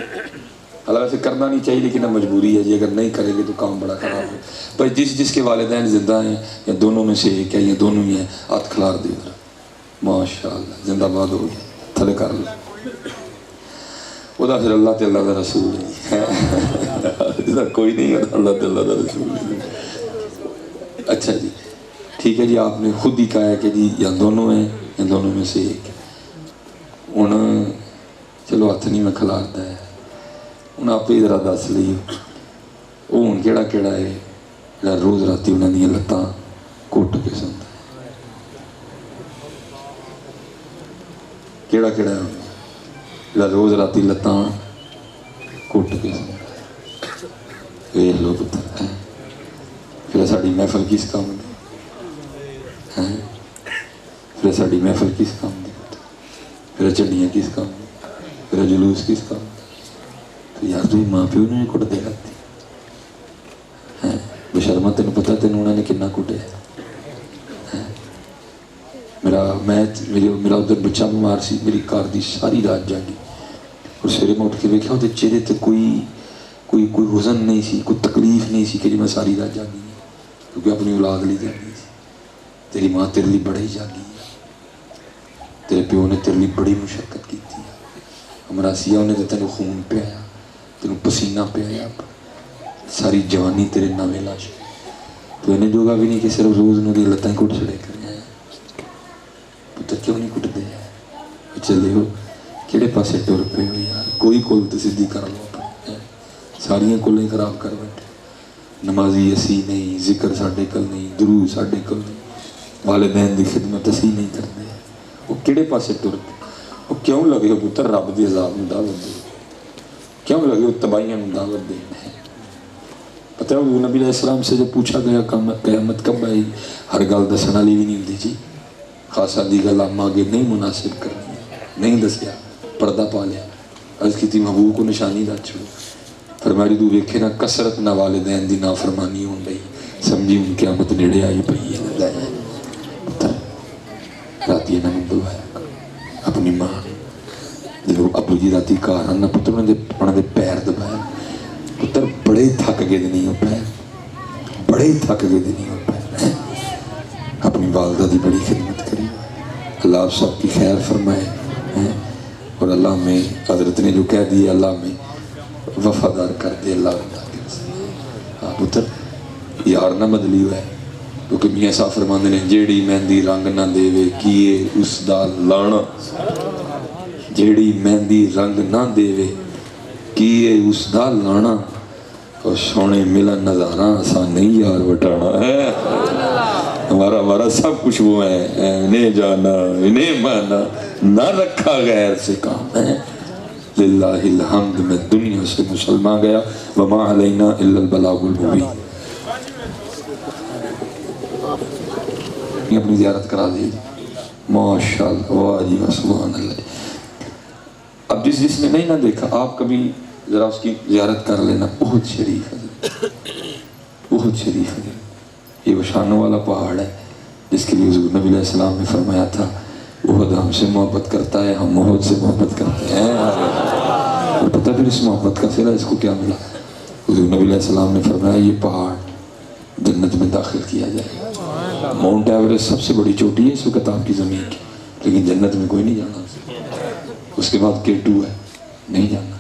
حالانکہ سے کرنا نہیں چاہیے لیکن اب مجبوری ہے جی, اگر نہیں کریں گے تو کام بڑا خراب ہے. پر جس کے والدین زندہ ہیں یا دونوں میں سے ایک ہے یا دونوں ہی ہیں, ہاتھ کھلار دے کر ماشاءاللہ زندہ باد ہو گیا, تھلے کر لو. وہ پھر اللہ تے اللہ دا رسول ہے, کوئی نہیں ہوتا اللہ تے اللہ دا رسول. اچھا جی ٹھیک ہے جی, آپ نے خود ہی کہا ہے کہ جی یا دونوں ہیں یا دونوں میں سے ایک. ہوں چلو ہاتھ نہیں میں کھلارتا ہے, ہوں آپ ہی ذرا دس لی وہ ہوں کہڑا کہڑا ہے جڑا روز راتی انہوں دیا لتاں کٹ کے سوندا ہے, کہڑا کہڑا ہے جڑا روز راتی لتاں کٹ کے سوندا ہے. ویکھ لو پتر, پھر ساری محفل کس کام دی, پھر ساری محفل کس کام دی, پھر چنڈیاں کس کام دی, پھر جلوس کس کام دی. تو یار تھی ماں پیو نے کٹ دے رہتی بشرما, تینوں پتا تینوں انہوں نے کنا کٹے. میرا ادھر بچہ بیمار سی, میری کار دی ساری رات جاگی, اور سویرے میں اٹھ کے ویکھیا وہ چہرے تے کوئی حزن نہیں سی, کوئی تکلیف نہیں سی کہ جی میں ساری رات جاگی ہے, کیونکہ اپنی اولاد لی جاگی سی. تیری ماں تیرے لیے بڑی جاگی ہے, تیرے پیو نے تیرے لیے بڑی مشقت کی تھی. امراسیہ انہیں تو تینوں خون پیا, تینوں پسینہ پیا, ساری جوانی تیرے نامے لاش. تو انہیں جوگا بھی نہیں کہ صرف روز انہوں نے لتائیں کٹ چڑے کریں. پتر کیوں نہیں کٹ دے چلے ہو, کہڑے پاسے ٹر پے ہو یار, کوئی کول تو سدھی کر لو, ساریاں کولیں خراب کر بیٹھے. نمازی اسی نہیں، ذکر ساڈے کل نہیں، درود ساڈے کل نہیں، والدین دی خدمت اسی نہیں کرتے، وہ کہڑے پاسے تر پے؟ وہ کیوں لگے ہو پتر رب دی عذاب نوں دعوت دے؟ کیوں لگے ہو تباہیاں نوں دعوت دینا ہے؟ پتہ ہے حضور نبی علیہ السلام سے جب پوچھا گیا قیامت کب آئے گی، ہر گل دسن والی بھی نہیں ہوندی جی، خاصا دی گل آم آگے نہیں مناسب کرنی، نہیں دسیا، پردہ پا لیا، عرض کی محبوب کو نشانی دس چھوڑو، فرمایا تو ویکھے نا کثرت نہ والدین دی نافرمانی ہون رہی، سمجھی ان قیامت نیڑے آئی پئی ہے۔ راتی انہاں نوں بلایا اپنی ماں، جب ابو جی راتی گھر آنا پتر انہاں دے پیر دبایا، پتر بڑے تھک گئے نہیں ہو پیر، بڑے تھک گئے نہیں ہو پیر، اپنی والدہ دی بڑی خدمت کری، اللہ آپ سب کی خیر فرمائے، اور اللہ میں حضرت نے جو کہہ دیا اللہ میں وفادار کر دے اللہ ہاں پتر یار نہ بدلی ہوئے، کیونکہ میاں صاحب فرماندے نے جیڑی مہندی رنگ نہ دے کیے اس دا لانا، جیڑی مہندی رنگ نہ دے کیے اس دا لانا، اور سونے ملن نظارہ آسان نہیں یار وٹانا ہے، ہمارا سب کچھ وہ ہے، انہیں جانا انہیں مانا، نہ رکھا غیر سے کام ہے، للہ الحمد میں دنیا سے مسلمان گیا، وما علینا الا البلاغ المبین۔ اپنی زیارت کرا دی ماشاءاللہ، واہ جی سبحان اللہ۔ اب جس نے نہیں نہ دیکھا آپ کبھی ذرا اس کی زیارت کر لینا، بہت شریف ہے، بہت شریف ہے، یہ وشانوں والا پہاڑ ہے جس کے لیے حضور نبی علیہ السلام نے فرمایا تھا احد ہم سے محبت کرتا ہے، ہم احد سے محبت کرتے ہیں، اور پتہ پھر اس محبت کا صلہ اس کو کیا ملا؟ حضور نبی علیہ السلام نے فرمایا یہ پہاڑ جنت میں داخل کیا جائے گا، ماؤنٹ ایوریسٹ سب سے بڑی چوٹی ہے اس وقت آپ کی زمین کی، لیکن جنت میں کوئی نہیں جانا، اس کے بعد K2 ہے نہیں جانا،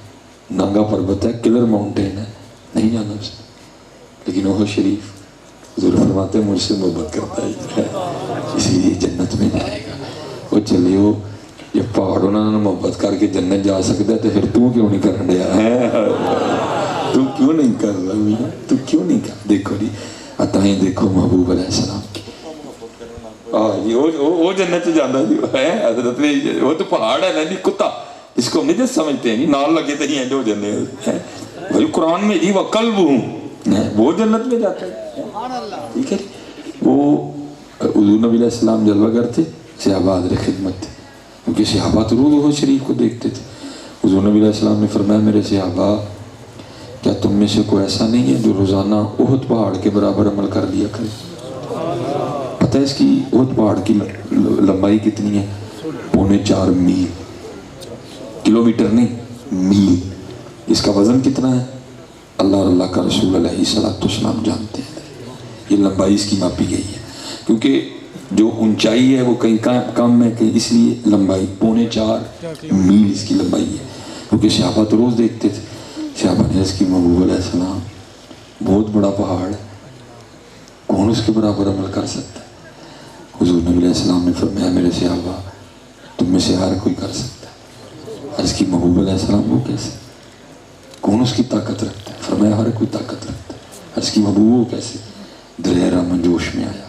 نانگا پربت ہے، کلر ماؤنٹین ہے نہیں جانا اس میں، لیکن وہ شریف حضور فرماتے ہیں مجھ سے محبت کرتا ہے اسی لیے جنت میں جائے گا۔ وہ چلیو یہ پہاڑوں نے محبت کر کے جنت جا سکتا ہے تو پھر تو کیوں نہیں کرن دیا ہے؟ تو کیوں نہیں کر رہا میاں؟ تو کیوں نہیں کر؟ دیکھو جی عطائیں دیکھو محبوب علیہ السلام کی، وہ جنت جانا جی ہے حضرت نے، وہ تو پہاڑ ہے نا جی کتا، اس کو ہم نہیں سمجھتے ہیں نال لگے تو نہیں ہیں جو جنت ہے، بھائی قرآن میں جی وقلب ہوں وہ جنت میں جاتا ہے، ٹھیک ہے۔ وہ حضور نبی علیہ السلام جلوہ گر تھے، صحابہ حاضر خدمت تھے، کیونکہ صحابہ تو روح شریف کو دیکھتے تھے۔ حضور نبی علیہ السلام نے فرمایا میرے صحابہ کیا تم میں سے کوئی ایسا نہیں ہے جو روزانہ احد پہاڑ کے برابر عمل کر لیا کرے؟ پتہ ہے اس کی احد پہاڑ کی لمبائی کتنی ہے؟ 4.25 میل، کلومیٹر نہیں میل۔ اس کا وزن کتنا ہے؟ اللہ اور اللہ کا رسول علیہ السلام جانتے ہیں، یہ لمبائی اس کی ماپی گئی ہے، کیونکہ جو اونچائی ہے وہ کہیں کم ہے کہیں، اس لیے لمبائی 4.25 میل اس کی لمبائی ہے، کیونکہ صحابہ تو روز دیکھتے تھے۔ صحابہ نے اس کی محبوب علیہ السلام بہت بڑا پہاڑ ہے، کون اس کے برابر عمل کر سکتا ہے؟ حضور نبی علیہ السلام نے فرمایا میرے صحابہ تم میں سے ہر کوئی کر سکتا ہے۔ اس کی محبوب علیہ السلام وہ کیسے؟ کون اس کی طاقت رکھتا ہے؟ فرمایا ہر کوئی طاقت رکھتا ہے۔ اس کی محبوب وہ کیسے؟ دلیرہ من جوش میں آیا،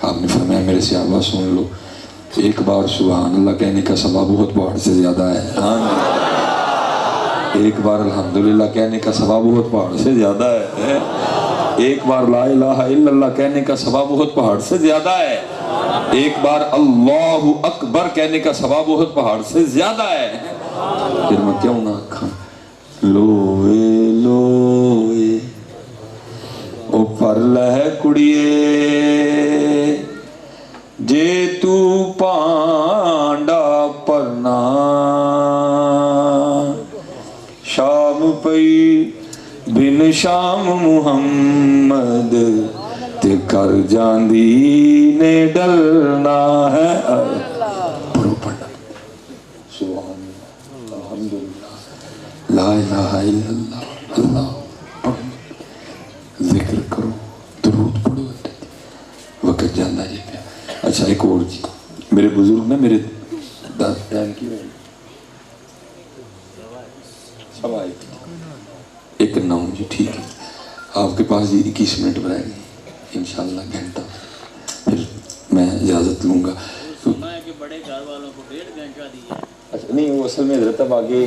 آپ نے فرمایا میرے صحابہ سن لو، ایک بار سبحان اللہ کہنے کا ثواب بہت پہاڑ سے زیادہ ہے، ایک بار الحمدللہ کہنے کا ثواب بہت پہاڑ سے زیادہ ہے، ایک بار لا الہ الا اللہ کہنے کا ثواب بہت پہاڑ سے زیادہ ہے، ایک بار اللہ اکبر کہنے کا ثواب بہت پہاڑ سے زیادہ ہے۔ پھر میں کیوں نہ کھاں لوئے لوئے او پر لہ کڑیے جے تو پانڈا پرنا شام پئی بن شام محمد تے کر جاندی نے ڈلنا ہے۔ پڑھو پڑھنا سبحان اللہ الحمدللہ لا الہ الا اللہ، اللہ پڑھو، ذکر کرو، درود پڑھو، وقت جانا جی پہ۔ اچھا ایک اور جی، میرے بزرگ نا میرے ٹائم کی ایک نام جی ٹھیک ہے، آپ کے پاس جی 21 منٹ رہ گئے انشاءاللہ گھنٹہ، پھر میں اجازت لوں گا. بڑے گھر والوں کو 1.5 گھنٹہ دیا. اچھا نہیں، وہ اصل میں حضرت اب آگے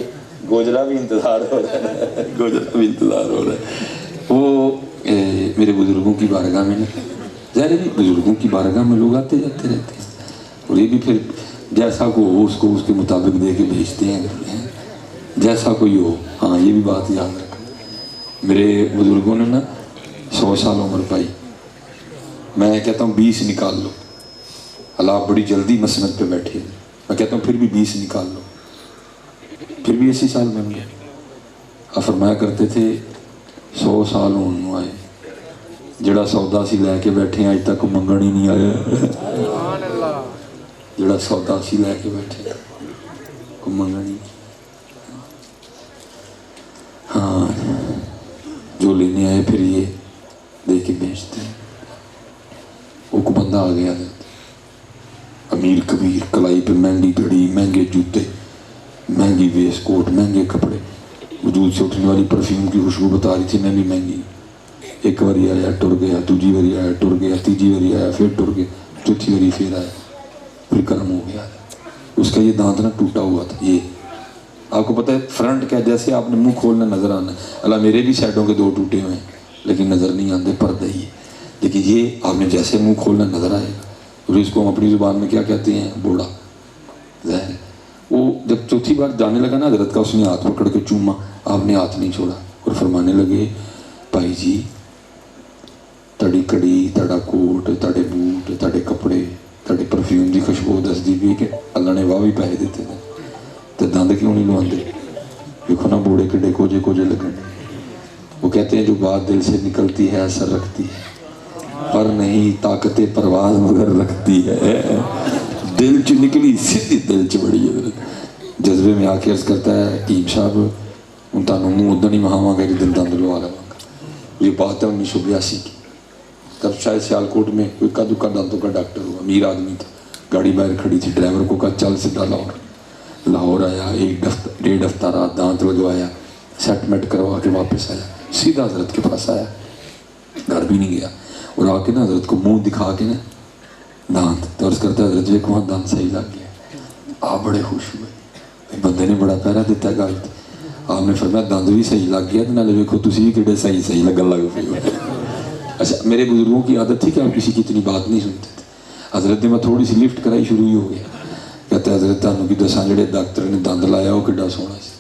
گوجرا بھی انتظار ہو رہا ہے، گوجرا بھی انتظار ہو رہا ہے. وہ میرے بزرگوں کی بارگاہ میں ظاہر ہے بزرگوں کی بارگاہ میں لوگ آتے جاتے رہتے ہیں، اور یہ بھی پھر جیسا کو ہو اس کو اس کے مطابق دے کے بھیجتے ہیں، جیسا کوئی ہو. ہاں یہ بھی بات یاد رکھنا، میرے بزرگوں نے نا 100 سال عمر پائی، میں کہتا ہوں 20 نکال لو. اللہ آپ بڑی جلدی مسند پہ بیٹھے ہیں، میں کہتا ہوں پھر بھی 20 نکال لو، پھر بھی 80 سال بن گئے. آپ فرمایا کرتے تھے 100 سال ہونے آئے، جڑا سودا سی لے کے بیٹھے ہیں اج تک منگن ہی نہیں آیا. جڑا سودا سی لے کے بیٹھے کو منگن ہی. ہاں جو لینے آئے پھر یہ دے کے بیچتے ہیں. وہ کو بندہ آ گیا امیر کبیر، کلائی پہ مہنگی گھڑی، مہنگے جوتے، مہنگی ویسٹ کوٹ، مہنگے کپڑے، وجود سے اٹھنے والی پرفیوم کی خوشبو بتا رہی تھی میں بھی مہنگی. ایک باری آیا ٹر گیا، دوسری باری آیا ٹر گیا، تیجی باری آیا پھر ٹر گیا، چوتھی باری پھر آیا، پھر کرم ہو گیا. اس کا یہ دانت نہ ٹوٹا ہوا تھا. یہ آپ کو پتہ ہے فرنٹ کا جیسے آپ نے منہ کھولنا نظر آنا ہے، اللہ میرے بھی سائڈوں کے 2 ٹوٹے ہوئے ہیں لیکن نظر نہیں آتے، پردہ ہی ہے. لیکن یہ آپ نے جیسے منہ کھولنا نظر آئے گا. اور اس کو ہم اپنی زبان میں کیا کہتے ہیں؟ بوڑا. ظاہر وہ جب چوتھی بار جانے لگا نا حضرت کا، اس نے ہاتھ پکڑ کے چوما، آپ نے ہاتھ نہیں چھوڑا اور فرمانے لگے بھائی جی تڑی کڑی، تڑا کوٹ، تڑے بوٹ، تڑے کپڑے، تڑے پرفیوم دی خوشبو دس دی بھی کہ اللہ نے واہ بھی پیسے دیتے ہیں تو دند کیوں نہیں لواندے؟ دیکھو نا بوڑے کڈے کوجے کوجے لگن. وہ کہتے ہیں جو بات دل سے نکلتی ہے اثر رکھتی ہے، پر نہیں طاقت پرواز مگر رکھتی ہے. دل چ نکلی سیدھی دل چ بڑی ہے. جذبے میں آ کے عرض کرتا ہے ٹیم صاحب ان تانوں منہ ادھر نہیں مہاواں گا دن دند لوا لواں گا. یہ بات ہے 1982 کی، تب شاید سیالکوٹ میں کوئی کا دکا دانتوں کا ڈاکٹر ہوا، امیر آدمی تھا. گاڑی باہر کھڑی تھی، ڈرائیور کو کہا چل سیدھا لاہور آیا. 1.5 ہفتہ رات دانت لگوایا، سیٹ میٹ کروا کے واپس آیا، سیدھا حضرت کے پاس آیا، گھر بھی نہیں گیا. اور آ کے نا حضرت کو منہ دکھا کے نا دانت تو عرض کرتا ہے حضرت جی وہاں دانت صحیح لگ گیا. آپ بڑے خوش ہوئے، بندے نے بڑا پیرا دیتا ہے گل. آپ نے فرمایا دند بھی صحیح لگ گیا تو نالے ویکھو تسی بھی کیڑے صحیح لگن لگ پے. اچھا میرے بزرگوں کی عادت تھی کہ آپ کسی کی اتنی بات نہیں سنتے تھے. حضرت نے میں تھوڑی سی لفٹ کرائی شروع ہی ہو گیا. کہتا ہے حضرت تانوں کی دساں جڑے ڈاکٹر نے دند لایا وہ کڈا سونا سی،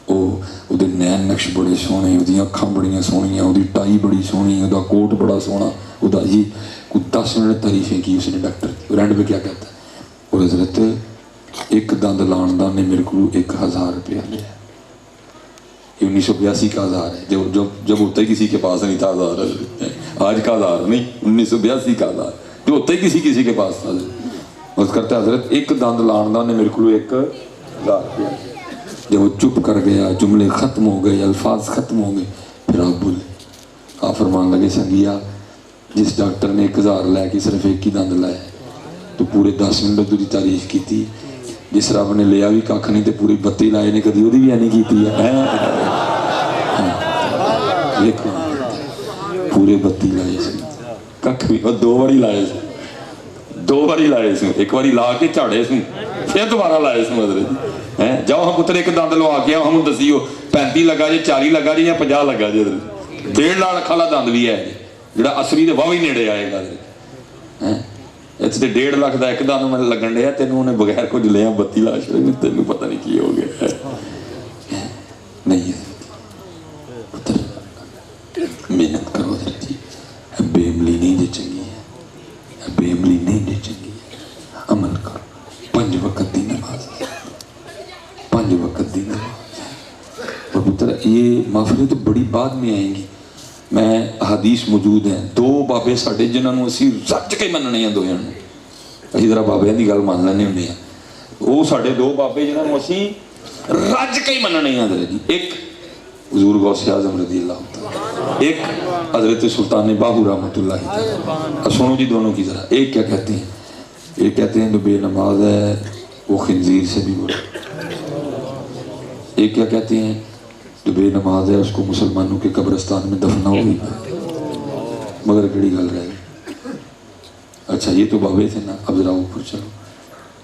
وہ نین نقش بڑے سونے، وہ اکھاں بڑیاں سونیاں، وہ ٹائی بڑی سونی، وہ کوٹ بڑا سونا، وہ یہ کوئی 10 منٹ تعریفیں کی اس نے ڈاکٹر کی. اور اینڈ پہ کیا کہتا ہے اور حضرت ایک دند لان دا نے میرے کو 1000 روپیہ لیا. یہ 1982 کا 1000 ہے، جب ہوتا ہی کسی کے پاس نہیں تھا 1000. آج کا 1000 نہیں، 1982 کا 1000 جو ہوتا ہی کسی کے پاس تھا. اس کرتا ہے حضرت ایک دند لان دا نے میرے کو 1000 روپیہ. جب وہ چپ کر گیا، جملے ختم ہو گئے، الفاظ ختم ہو گئے، پھر آپ بولے. آپ فرمان لگے سنگیا جس ڈاکٹر نے 1000 لے کے صرف ایک ہی دند لایا تو پورے 10 منٹ کی تعریف کی تھی. جس رب نے لیا بھی کھ نہیں تو پوری 32 لائے نے کدی وہ بھی نہیں کی ہے. دیکھو پورے 32 لائے سے کھ بھی 2 باری لائے سے، 2 باری لائے سے، ایک باری لا کے جھاڑے سے پھر دوبارہ لائے سے. حضرت جاؤ ہم پتر ایک دند لوا کے ہم دسیو 35 لگا جی، 40 لگا جی یا 50 لگا جی. 1.5 لاکھ والا دند بھی ہے جڑا اصلی دے واہ بھی نیڑے آئے گا. اتنے 1.5 لاکھ کا ایک دند میں لگن ڈیا، تینوں نے بغیر کچھ لیا 32 لاکھ، تینوں پتہ نہیں کی ہو گیا. نہیں محنت کرو حضرت جی، بے عملی نہیں جی چنگی ہے، بے عملی نہیں جی چنگی ہے. عمل کرو. 5 وقت دی نماز، 5 وقت دی نماز. اور پتر یہ محفلیں تو بڑی بعد میں آئیں گی. میں حدیث موجود ہیں 2 بابے ساڈے جنہوں نے اسی رج کے مننے ہیں. دویاں اسی طرح بابے کی گل مان لینے ہونے ہیں. وہ ساڈے 2 بابے جنہوں نے اسی رج کے ہی مننے ہیں. حضرت جی ایک حضور غوث اعظم رضی اللہ تعالیٰ، ایک حضرت سلطان باہو رحمۃ اللہ تعالیٰ. سنو جی دونوں کی ذرا. ایک کیا کہتے ہیں؟ ایک کہتے ہیں جو بے نماز ہے وہ خنزیر سے بھی برا. ایک کیا کہتے ہیں جو بے نماز ہے اس کو مسلمانوں کے قبرستان میں دفنا ہوئی مگر کیڑی گل رہ گئی. اچھا یہ تو بابے تھے نا. اب ذرا اوپر چلو.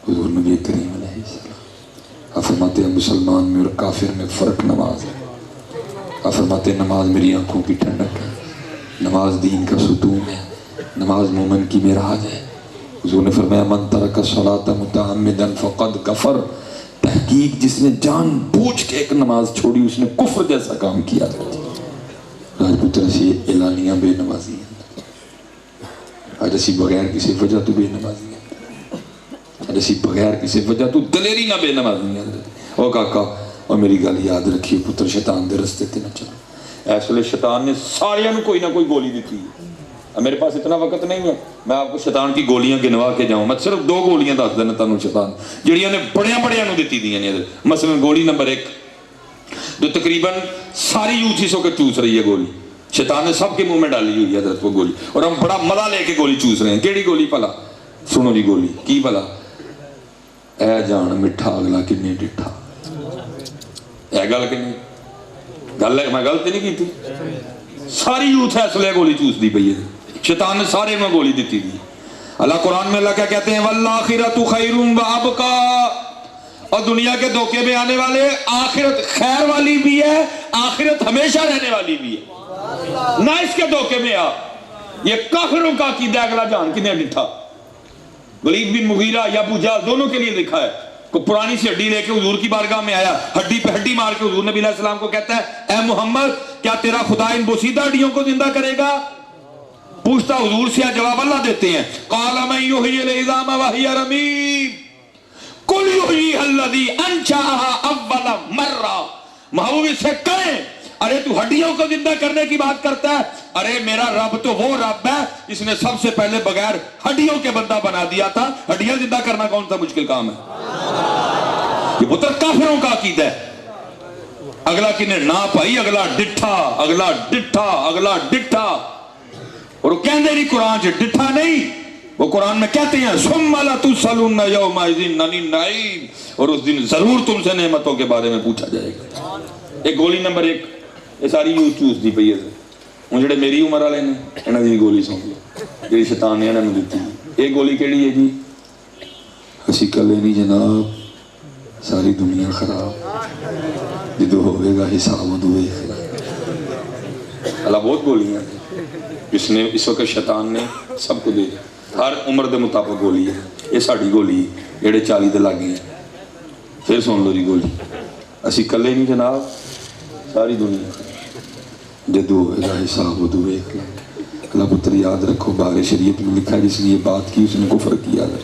حضور نبی کریم علیہ السلام فرماتے ہیں مسلمان میں اور کافر میں فرق نماز ہے. فرماتے ہیں نماز میری آنکھوں کی ٹھنڈک ہے, نماز دین کا ستون ہے, نماز مومن کی معراج ہے. حضور نے فرمایا من ترک الصلاۃ متعمدا فقد کفر. تحقیق جس نے جان بوجھ کے ایک نماز چھوڑی اس نے کفر جیسا کام کیا. راجپوت اسی اعلانیہ بے نمازی ہیں. آج اسی بغیر کسی وجہ تو بے نمازی ہیں. آج اسی بغیر کسی وجہ تو دلیری نہ بے نمازی ہیں. او کاکا اور میری گل یاد رکھیے پتر شیطان دے رستے تے نہ چلو. اس ویلے شیطان نے سارے کوئی نہ کوئی گولی دیتی ہے. میرے پاس اتنا وقت نہیں ہے میں آپ کو شیطان کی گولیاں گنوا کے جاؤں. میں صرف 2 گولیاں دس دینا تانوں شیطان جڑیاں نے بڑیاں نوں دتی دیاں نے. مثلا گولی نمبر 1 جو تقریباً ساری یوتھ اس وقت چوس رہی ہے گولی. شیطان نے سب کے منہ میں ڈالی ہوئی ہے حضرت وہ گولی اور ہم بڑا مزہ لے کے گولی چوس رہے ہیں. کیڑی گولی بھلا سنو جی. گولی کی بھلا اے جان مٹھا اگلا کنے ڈٹھا. اے گل کہ نہیں گل ہے میں غلط نہیں کی تھی. ساری یوتھ ہے اس لیے گولی چوس دی پئی ہے. شیطان نے سارے میں گولی دیتی دی. اللہ قرآن میں اللہ کیا کہتے ہیں والآخرۃ خیر وابقیٰ. اور دنیا کے دھوکے میں آنے والے آخرت خیر والی بھی ہے, آخرت ہمیشہ رہنے والی بھی ہے. نہ اس کے دھوکے میں آ. یہ کافروں کا عقیدہ اگلا جان کنے ڈٹھا. ولید بن مغیرہ یا ابو جہل دونوں کے لیے لکھا ہے. کو پرانی سی ہڈی لے کے حضور کی بارگاہ میں آیا, ہڈی پہ ہڈی مار کے حضور نبی علیہ السلام کو کہتا ہے اے محمد کیا تیرا خدا ان بوسیدہ ہڈیوں کو زندہ کرے گا. پوچھتا حضور سے جواب اللہ دیتے ہیں قال من یحیی العظام وہی رمیم قل یحییھا الذی انشأھا اول مرہ. محبوب سے کہیں ارے تو ہڈیوں کو زندہ کرنے کی بات کرتا ہے. ارے میرا رب تو وہ رب ہے جس نے سب سے پہلے بغیر ہڈیوں کے بندہ بنا دیا تھا. ہڈیاں زندہ کرنا کون سا مشکل کام ہے. یہ پتر کافروں کا عقیدہ ہے. اگلا کنے نا پائی اگلا ڈٹھا اگلا ڈٹھا اگلا ڈٹھا. اور وہ کہندے نہیں قرآن سے ڈٹھا نہیں. وہ قرآن میں کہتے ہیں ثم لتسألن یومئذ عن النعیم. اور اس دن ضرور تم سے نعمتوں کے بارے میں پوچھا جائے گا. ایک گولی نمبر 1 یہ ساری یوز چوس دی پئی ہے. ہوں جڑے میری عمر والے نے انہاں دی گولی سن لو جی شیطان نے انہاں نوں دتی. ایک گولی کیڑی ہے جی اسی کلے نہیں جناب ساری دنیا خراب جدو ہوئے گا حساب ادو ویکھ لے. اللہ بہت گولیاں جس نے اس وقت شیطان نے سب کو دے دیا. ہر عمر دے مطابق گولی ہے. یہ ساڑی گولی جڑے 40 دے لاگے ہیں. پھر سن لو جی گولی اسی کلے نہیں جناب ساری دنیا جدو ہوئے گا حساب ادو ویکھ لے. اللہ پتر یاد رکھو بارے شریعت میں لکھا ہے جس نے یہ بات کی اس نے کفر کیا ہے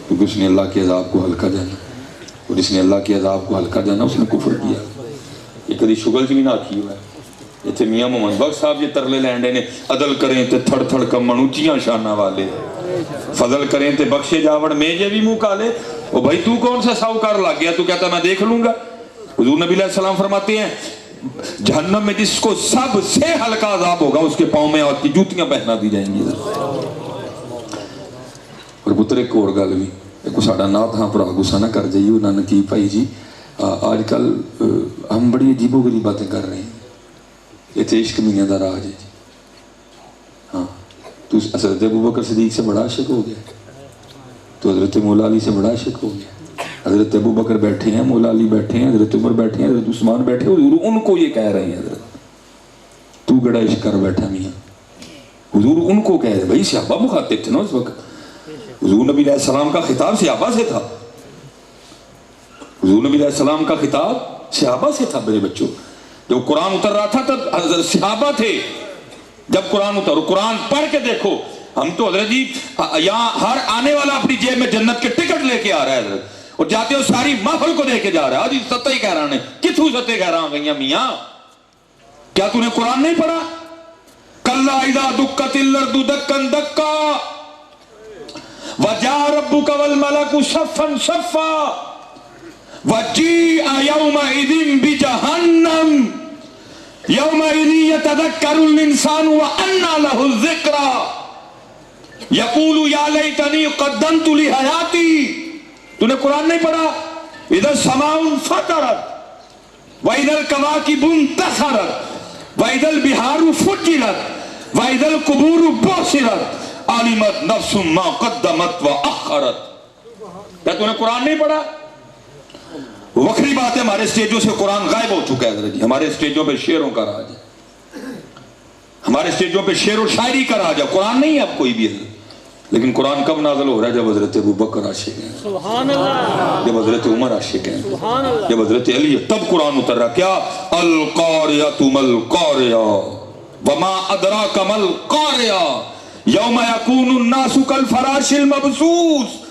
کیونکہ اس نے اللہ کے عذاب کو ہلکا جانا اور جس نے اللہ کے عذاب کو ہلکا جانا اس نے کفر کیا. یہ کدی شغل بھی نہ کی ہوا ہے. اتنے میاں محمد بخش صاحب یہ ترلے لینڈے نے عدل کریں تے تھڑ تھڑ کمن اونچیاں شانہ والے فضل کریں تے بخشے جاوڑ میجے بھی منہ کالے. او بھائی تو کون سا ساہوکار لگ گیا تو کہتا میں دیکھ لوں گا. حضور نبی علیہ السلام فرماتے ہیں جہنم میں جس کو سب سے ہلکا عذاب ہوگا اس کے پاؤں میں اور کی جوتیاں پہنا دی جائیں گی. اور پتر ایک اور گل بھی ایک ساڑا نات ہاں پڑا گسا نہ کر جائیے انہوں نے کی بھائی جی آج کل ہم بڑی عجیب و غریب باتیں کر رہے ہیں. یہ تو عشق میاں دا راج ہے جی. ہاں تو حضرت ابوبکر صدیق سے بڑا عاشق ہو گیا تو حضرت مولا علی سے بڑا عاشق ہو گیا. حضرت ابوبکر بیٹھے ہیں مولا علی بیٹھے ہیں حضرت عمر بیٹھے ہیں حضرت عثمان بیٹھے ہیں حضور ان کو یہ کہہ رہے ہیں حضرت تو گڑا عشق کر بیٹھا میاں. حضور ان کو کہہ رہے ہیں بھائی صحابہ مخاطب تھے نا اس وقت. حضور نبی علیہ السلام کا خطاب صحابہ سے تھا. حضور نبی علیہ السلام کا خطاب صحابہ سے تھا. میرے بچوں جب قرآن اتر رہا تھا تب حضرت صحابہ تھے. جب قرآن اتر قرآن پڑھ کے دیکھو ہم تو حضرت جی یہاں ہر آنے والا اپنی جیب میں جنت کے ٹکٹ لے کے آ رہا ہے حضرت اور جاتے ہو ساری محفل کو دے کے جا رہا ہے. آج ستہ ہی کہہ رہا ہے کتھو ستے کہہ رہا گئیاں میاں کیا تو نے قرآن نہیں پڑھا. کلا اذا دکت الارض دکن دکا وجاء ربک والملک صفا صفا وجیء یومئذ بجہنم یومئذ یتذکر الانسان وانى له الذکری یقول یا لیتنی قدمت لحیاتی. تو نے قرآن نہیں پڑھا. اذا السماء انفطرت وَإِذَا الْكَوَاكِبُ انتَثَرَتْ وَإِذَا الْبِحَارُ فُجِّرَتْ وَإِذَا الْقُبُورُ بُعْثِرَتْ عَلِمَتْ نَفْسٌ مَا قَدَّمَتْ وَأَخَّرَتْ۔ کیا تو نے قرآن نہیں پڑھا؟ وکری بات ہے، ہمارے سٹیجوں سے قرآن غائب ہو چکا ہے جی۔ ہمارے سٹیجوں پہ شعروں کا راج ہے، ہمارے سٹیجوں پہ شعر و شاعری کا راج ہے، قرآن نہیں ہے اب کوئی بھی۔ لیکن قرآن کب نازل ہو رہا ہے؟ جب حضرت ابوبکر عاشق ہیں، سبحان اللہ، جب حضرت عمر عاشق ہیں، سبحان اللہ، جب حضرت علی ہے، تب قرآن اتر رہا۔ کیا القاریۃ ملقاریہ وما ادراک ملقاریہ یوم یکون الناس کالفراش المبثوث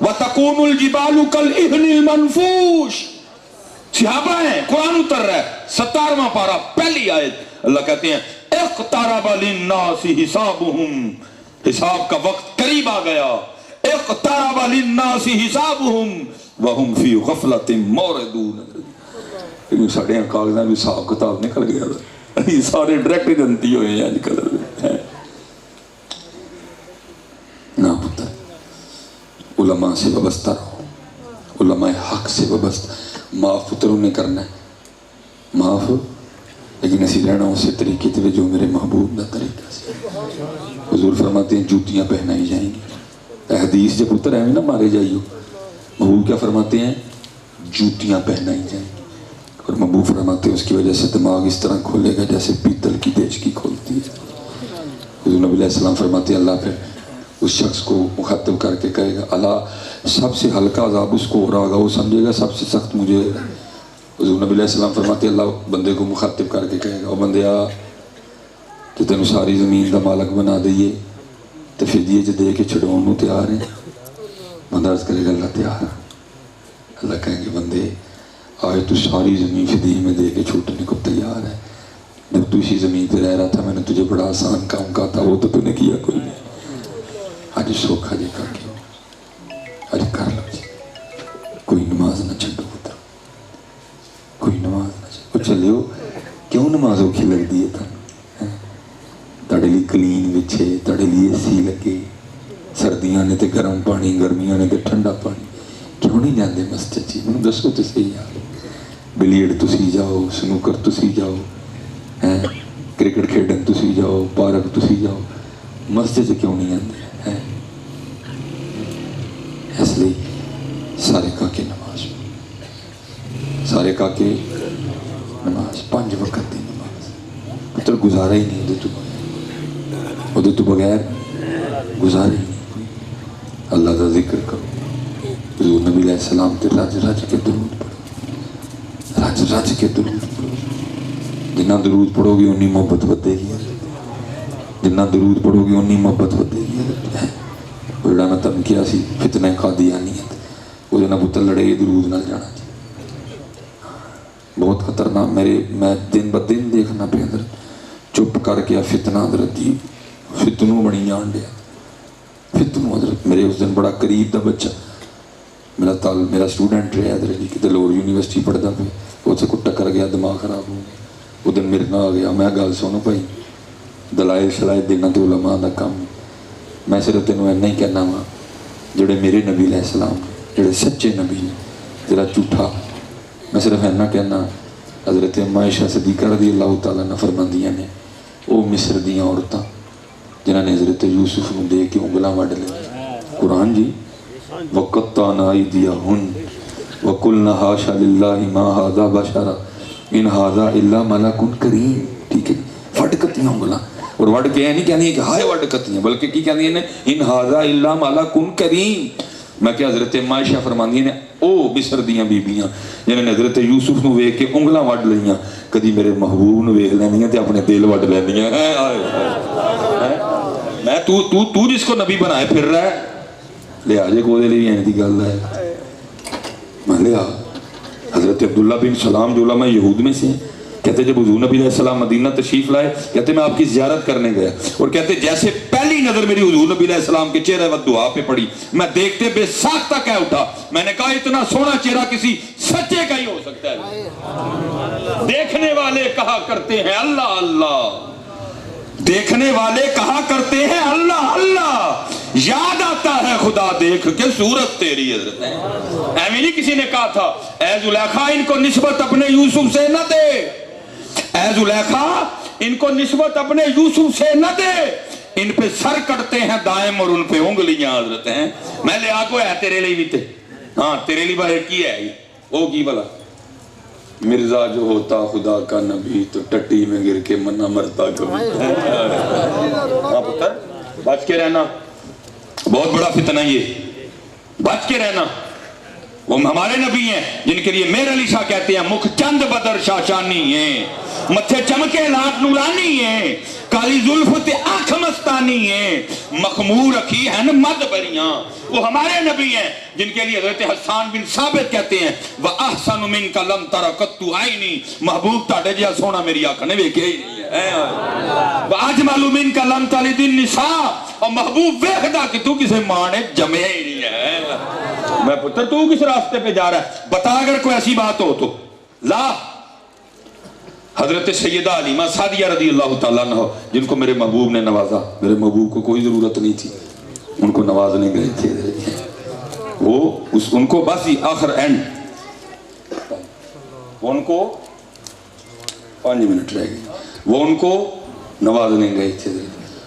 وتکون الجبال کالعہن المنفوش۔ صحابہ ہیں، قرآن اتر رہا ہے، 17واں پارہ پہلی آیت، اللہ کہتے ہیں اقترب للناس حسابہم، حساب کا وقت قریب آ گیا۔ اقترب للناس حسابہم وہم فی غفلۃ معرضون۔ لیکن ساڑھے کاغذاں بھی حساب کتاب نکل گیا، یہ سارے ڈائریکٹ جنتی ہوئے ہیں آج کل۔ نہ پتر، علماء سے وابستہ رہو، علماء حق سے وابستہ۔ معاف پتروں نے کرنا ہے، معاف، لیکن اسی رہنا اسی طریقے تھے جو میرے محبوب دا طریقہ سے۔ حضور فرماتے ہیں جوتیاں پہنائی جائیں گی، حدیث جب اتر ہے نا مارے جائیو، محبوب کیا فرماتے ہیں؟ جوتیاں پہنائی جائیں گی۔ اور محبوب فرماتے ہیں اس کی وجہ سے دماغ اس طرح کھولے گا جیسے پیتل کی دیچکی کھولتی ہے۔ حضور نبی علیہ السلام فرماتے ہیں اللہ پھر اس شخص کو مخاطب کر کے کہے گا اللہ سب سے ہلکا عذاب اس کو ہو رہا ہوگا، وہ سمجھے گا سب سے سخت مجھے۔ حضور نبی علیہ السلام فرماتے ہیں اللہ بندے کو مخاطب کر کے کہے گا او بندیا کہ تینوں ساری زمین دا مالک بنا دئیے تو پھر دیے جو دے کے چھڑون نو تیار ہیں؟ بندہ عرض کرے گا اللہ تیار ہے۔ اللہ کہیں گے بندے آج تو ساری زمین فدیے میں دے کے چھوٹنے کو تیار ہے، جب تو اسی زمین پہ رہ رہا تھا میں نے تجھے بڑا آسان کام کہا تھا، وہ تو نے کیا کوئی نہیں۔ آج سوکھا جی کر کے آج کر لو جی، کوئی نماز نہ چھڑو پتر، کوئی نماز نہ چھڑو۔ چلے ہو کیوں نماز اوکھی لگ دی ہے؟ تڑے لی کلین بچھے، تڑے لی اے سی لگے، سردیاں نے تے گرم پانی، گرمیاں نے تے ٹھنڈا پانی، کیوں نہیں جاندے مسجد جی؟ میں دسو تو صحیح یار، بلیئر تسی جاؤ، سنوکر تسی جاؤ، کرکٹ کھیڈن تسی جاؤ، پارک تسی جاؤ، مسجد کیوں نہیں جاندے؟ اس لیے سارے کا کے نماز، سارے کا کے نماز، 5 وقت دی نماز پتر گزارا ہی نہیں وہ تو بغیر گزارا ہی نہیں کوئی۔ اللہ کا ذکر کرو، حضور نبی علیہ السلام تے رج رج کے درود پڑھو، رج رج کے درود پڑھو۔ جنہ درود پڑھو گے انی محبت بدے گی، جنہ درود پڑھو گے انی محبت بدے گی۔ بڑا میں تم کیا سی فتنہ قادیانیت، وہ جنہ پتر لڑے درود نہ جانا جی، بہت خطرناک۔ میں دن ب دن دیکھنا پہ حضرت چپ کر کے فتنہ حضرت جی فتنوں بڑی جان دیا، فتنوں حضرت۔ میرے اس دن بڑا قریب دا بچہ میرا سٹوڈنٹ رہا حضرت جی، کتے لور یونیورسٹی پڑھتا پہ، وہ سے کو ٹکر گیا، دماغ خراب ہو گیا، وہ دن میرے نہ آ گیا۔ میں گل سنو بھائی، دلائل شلائل دینا تو علماء دا کام ہے، میں صرف تینوں اینا ہی کہنا وا جڑے میرے نبی علیہ السلام جڑے سچے نبی نے، جڑا جھوٹا میں صرف اینا کہنا حضرت عائشہ صدیقہ رضی اللہ تعالیٰ عنہ فرماندیاں نے وہ مصر دیاں عورتاں جنہاں نے حضرت یوسف نو دے کے انگلاں وڈ لیں، قرآن جی وَقَطَّعْنَا أَيْدِيَهُنَّ وَقُلْنَا حَاشَ لِلَّهِ مَا هَذَا بَشَرًا إِنْ هَذَا إِلَّا مَلَكٌ كَرِيمٌ۔ ٹھیک ہے، وڈ کتیاں انگلاں، اور وڈ کے نہیں کہنی ہے کہ ہائے وڈ کتیاں، بلکہ کی کہنی ہے ان ہاذا الا ملک کریم۔ میں کہ حضرت عائشہ فرماندی نے او مصر دیاں بیبیاں جنہاں نے حضرت یوسف نو ویکھ کے انگلاں وڈ لیاں، کدی میرے محبوب نو ویکھ لیندیاں تے اپنے دل وڈ لیندیاں۔ میں تو جس کو نبی بنائے پھر رہا ہے، لیا جے کو دے لیے این دی گل ہے، میں لیا۔ حضرت عبداللہ بن سلام جو علماء یہود میں سے ہیں، کہتے جب حضور نبی علیہ السلام مدینہ تشریف لائے، کہتے میں آپ کی زیارت کرنے گیا، اور کہتے جیسے پہلی نظر میری حضور نبی علیہ السلام کے چہرے و دعا پہ پڑی، میں دیکھتے بے ساختہ کہہ اٹھا، میں نے کہا اتنا سونا چہرہ کسی سچے کا ہی ہو سکتا ہے۔ دیکھنے والے کہا کرتے ہیں اللہ اللہ، دیکھنے والے کہا کرتے ہیں اللہ اللہ، یاد آتا ہے خدا دیکھ کے صورت تیری حضرت ہے. ایویں نہیں کسی نے کہا تھا اے زلیخا ان کو نسبت اپنے یوسف سے نہ دے, اے زلیخا ان کو نسبت اپنے یوسف سے نہ دے, ان پہ سر کٹتے ہیں دائم اور ان پہ انگلیاں حضرت ہیں. میں لے آکو ہے تیرے لیے بھی تے, ہاں تیرے لیے باہر کی ہے وہ کی بلا مرزا جو ہوتا خدا کا نبی تو ٹٹی میں گر کے منا مرتا کبھی. ہاں پتر بچ کے رہنا, بہت بڑا فتنہ یہ, بچ کے رہنا. وہ ہمارے نبی ہیں جن کے لیے میر علی شاہ کہتے ہیں مکھ چند بدر شاشانی ہیں, متھے چمکے لات نورانی ہیں, کالی زلف تے آنکھ مستانی ہیں, مخمور رکھی ہیں مد بریاں. وہ ہمارے نبی ہیں جن کے لیے حضرت حسان بن ثابت کہتے ہیں وَأَحْسَنُ مِنْكَ لَمْ تَرَ قَطُّ عَيْنِي, محبوب تاڑے جیا سونا میری آنکھ نے ویکھے ہی نہیں ہے. وَأَجْمَلُ مِنْكَ لَمْ تَلِدِ النِّسَاءُ, اور محبوب ویکھدا کہ تو کسے ماں نے جمے ہی نہیں ہے. میں پتر تو کس راستے پہ جا رہا ہے بتا, اگر کوئی ایسی بات ہو تو لا. حضرت سیدہ علیمہ سعدیہ رضی اللہ تعالیٰ عنہ جن کو میرے محبوب نے نوازا, میرے محبوب کو کوئی ضرورت نہیں تھی, ان کو نوازنے گئے تھے. وہ ان کو بس آخر اینڈ, ان کو 5 منٹ رہ گئے, وہ ان کو نوازنے گئے تھے.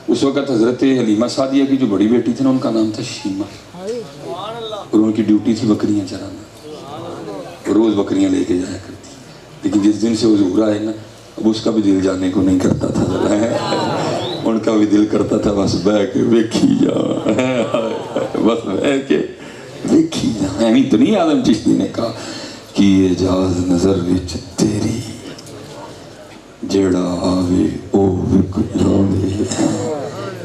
اس وقت حضرت علیمہ سعدیہ کی جو بڑی بیٹی تھی نا ان کا نام تھا شیمہ, اور ان کی ڈیوٹی تھی بکریاں چرانا, روز بکریاں لے کے جایا کرتی. لیکن جس دن سے حضور آئے نا اب اس کا بھی دل جانے کو نہیں کرتا تھا, ان کا بھی دل کرتا تھا بس بہ کے ویکھی جا, بس بہ کے ویکھی جا. ایویں تو نہیں آدم چشتی نے کہا کہ اعجاز نظر وچ تیری جیڑا آوے او وک جاوے,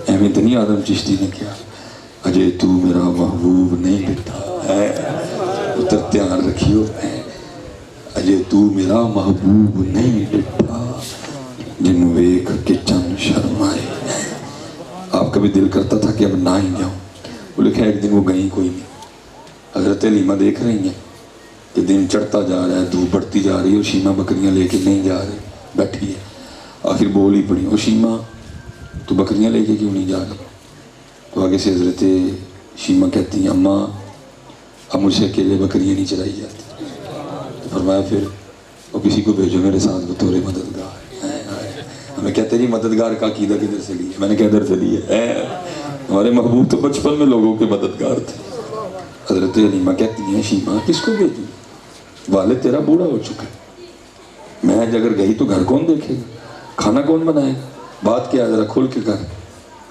ایویں تو نہیں آدم چشتی نے کیا اجے تو میرا محبوب نہیں ڈٹھا ہے. پتر دھیان رکھیو, اجے تو میرا محبوب نہیں ڈٹھا جن ویکھ کے چند شرمائے. آپ کا بھی دل کرتا تھا کہ اب نہ ہی جاؤں. وہ لکھا ایک دن وہ گئیں کوئی نہیں. حضرت علیمہ دیکھ رہی ہیں کہ دن چڑھتا جا رہا ہے, دھوپ بڑھتی جا رہی ہے, اور شیمہ بکریاں لے کے نہیں جا رہی, بیٹھی ہے. آخر بول ہی پڑی, او شیمہ تو بکریاں لے کے کیوں نہیں جا رہی؟ تو آگے سے حضرت شیمہ کہتی ہیں اماں اب مجھ سے اکیلے بکریاں نہیں چرائی جاتی. تو فرمایا پھر وہ کسی کو بھیجو میرے ساتھ بطور مددگار. ہمیں کہتے جی مددگار کا عقیدہ کدھر سے لی ہے؟ میں نے کہا ادھر سے لی ہے. ہمارے محبوب تو بچپن میں لوگوں کے مددگار تھے. حضرت علیمہ کہتی ہیں شیمہ کس کو بھیجوں, والد تیرا بوڑھا ہو چکا ہے, میں اگر گئی تو گھر کون دیکھے گا, کھانا کون بنائے گا, بات کیا ذرا کھول کے کر.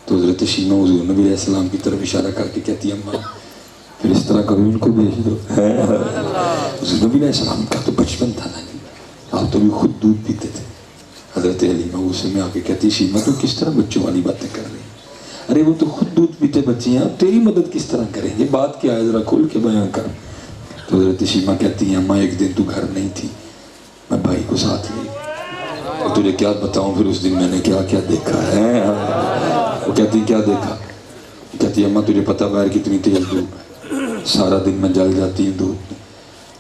تو حضرت شیمہ حضور نبی علیہ السلام کی طرف اشارہ کر کے کہتی ہے اماں پھر اس طرح کرو ان کو بھیج دو. حضور نبی علیہ السلام کا تو بچپن تھا نا, آپ تو بھی خود دودھ پیتے تھے. حضرت علیمہ غصے میں آ کے کہتی شیمہ تو کس طرح بچوں والی باتیں کر رہی ہیں, ارے وہ تو خود دودھ پیتے بچے ہیں, اب تیری مدد کس طرح کریں گے, بات کیا ہے ذرا کھول کے بیان کر. تو حضرت شیمہ کہتی ہیں اماں ایک دن تو گھر نہیں تھی, میں بھائی کو ساتھ لی, اور تجھے کیا بتاؤں پھر اس دن میں نے کیا کیا دیکھا ہے. وہ کہتی کیا دیکھا؟ کہتی اماں تجھے پتہ باہر کتنی تیز دھوپ ہے, سارا دن میں جل جاتی ہوں دھوپ میں,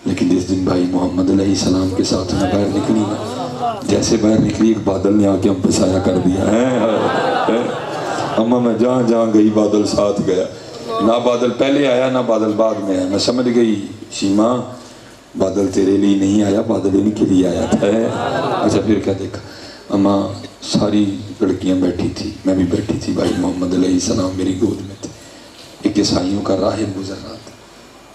لیکن جس دن بھائی محمد علیہ السلام کے ساتھ میں باہر نکلی نا, جیسے باہر نکلی ایک بادل نے آ کے ہم پہ سایہ کر دیا ہے. اماں میں جہاں جہاں گئی بادل ساتھ گیا, نہ بادل پہلے آیا نہ بادل بعد میں آیا. میں سمجھ گئی شیمہ بادل تیرے لیے نہیں آیا, بادل ان کے لیے آیا تھا. اچھا پھر کیا دیکھا؟ اماں ساری لڑکیاں بیٹھی تھی, میں بھی بیٹھی تھی, بھائی محمد علیہ السلام میری گود میں تھے. ایک عیسائیوں کا راہب گزر رہا تھا,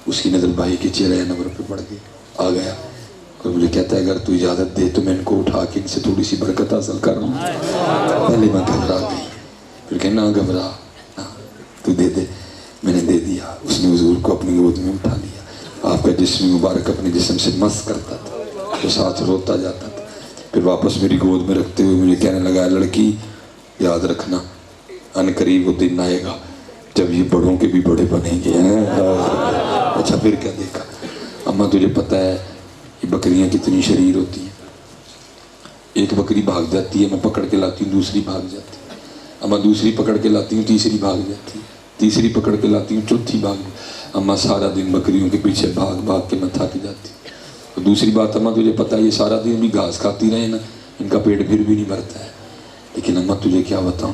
اس کی نظر بھائی کے چہرے نور پہ پڑ گئی, آ گیا اور مجھے کہتا ہے اگر تو اجازت دے تو میں ان کو اٹھا کے ان سے تھوڑی سی برکت حاصل کر رہا ہوں. پہلے میں گھبرا گئی, پھر کہنا گھبرا تو دے دے. میں نے دے دیا. اس نے حضور کو اپنی گود میں اٹھا لیا. آپ کا جسم مبارک اپنے جسم سے مس کرتا تھا, تو ساتھ روتا جاتا تھا. پھر واپس میری گود میں رکھتے ہوئے مجھے کہنے لگا لڑکی یاد رکھنا ان قریب وہ دن آئے گا جب یہ بڑوں کے بھی بڑے بنیں گے. اچھا پھر کیا دیکھا؟ اماں تجھے پتہ ہے یہ بکریاں کتنی شریر ہوتی ہیں, ایک بکری بھاگ جاتی ہے, میں پکڑ کے لاتی ہوں, دوسری بھاگ جاتی ہے. اماں دوسری پکڑ کے لاتی ہوں, تیسری بھاگ جاتی ہے, تیسری پکڑ کے لاتی ہوں, چوتھی بھاگ. اماں سارا دن بکریوں کے پیچھے بھاگ بھاگ کے میں تھک جاتی. اور دوسری بات اماں تجھے پتہ ہے یہ سارا دن بھی گھاس کھاتی رہے نا, ان کا پیٹ پھر بھی نہیں بھرتا ہے. لیکن اماں تجھے کیا بتاؤں,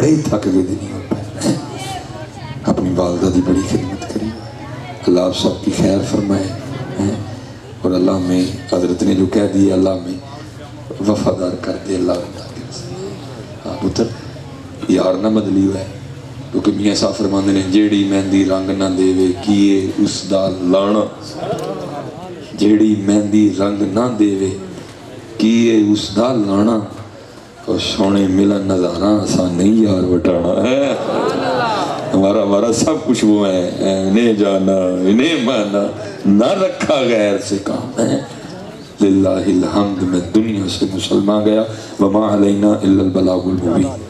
بڑے ہی تھک گئے دنیا پہ، اپنی والدہ دی بڑی خدمت کری، اللہ آپ سب کی خیر فرمائے، اور اللہ میں حضرت نے جو کہہ دیا اللہ میں وفادار کر دے اللہ کے ہاں پتر یار نہ بدلی ہوئے، کیونکہ میاں صاحب فرماندے نے جیڑی مہندی رنگ نہ دے وے کیے اس دا لانا، جیڑی مہندی رنگ نہ دے وے کیے اس دا لانا، اور سونے ملن نظارہ آسان نہیں یار وٹانا ہے، ہمارا سب کچھ وہ ہے، انہیں جانا انہیں مانا، نہ رکھا غیر سے کام ہے، للہ الحمد میں دنیا سے مسلمان گیا، وما علینا الا البلاغ المبین۔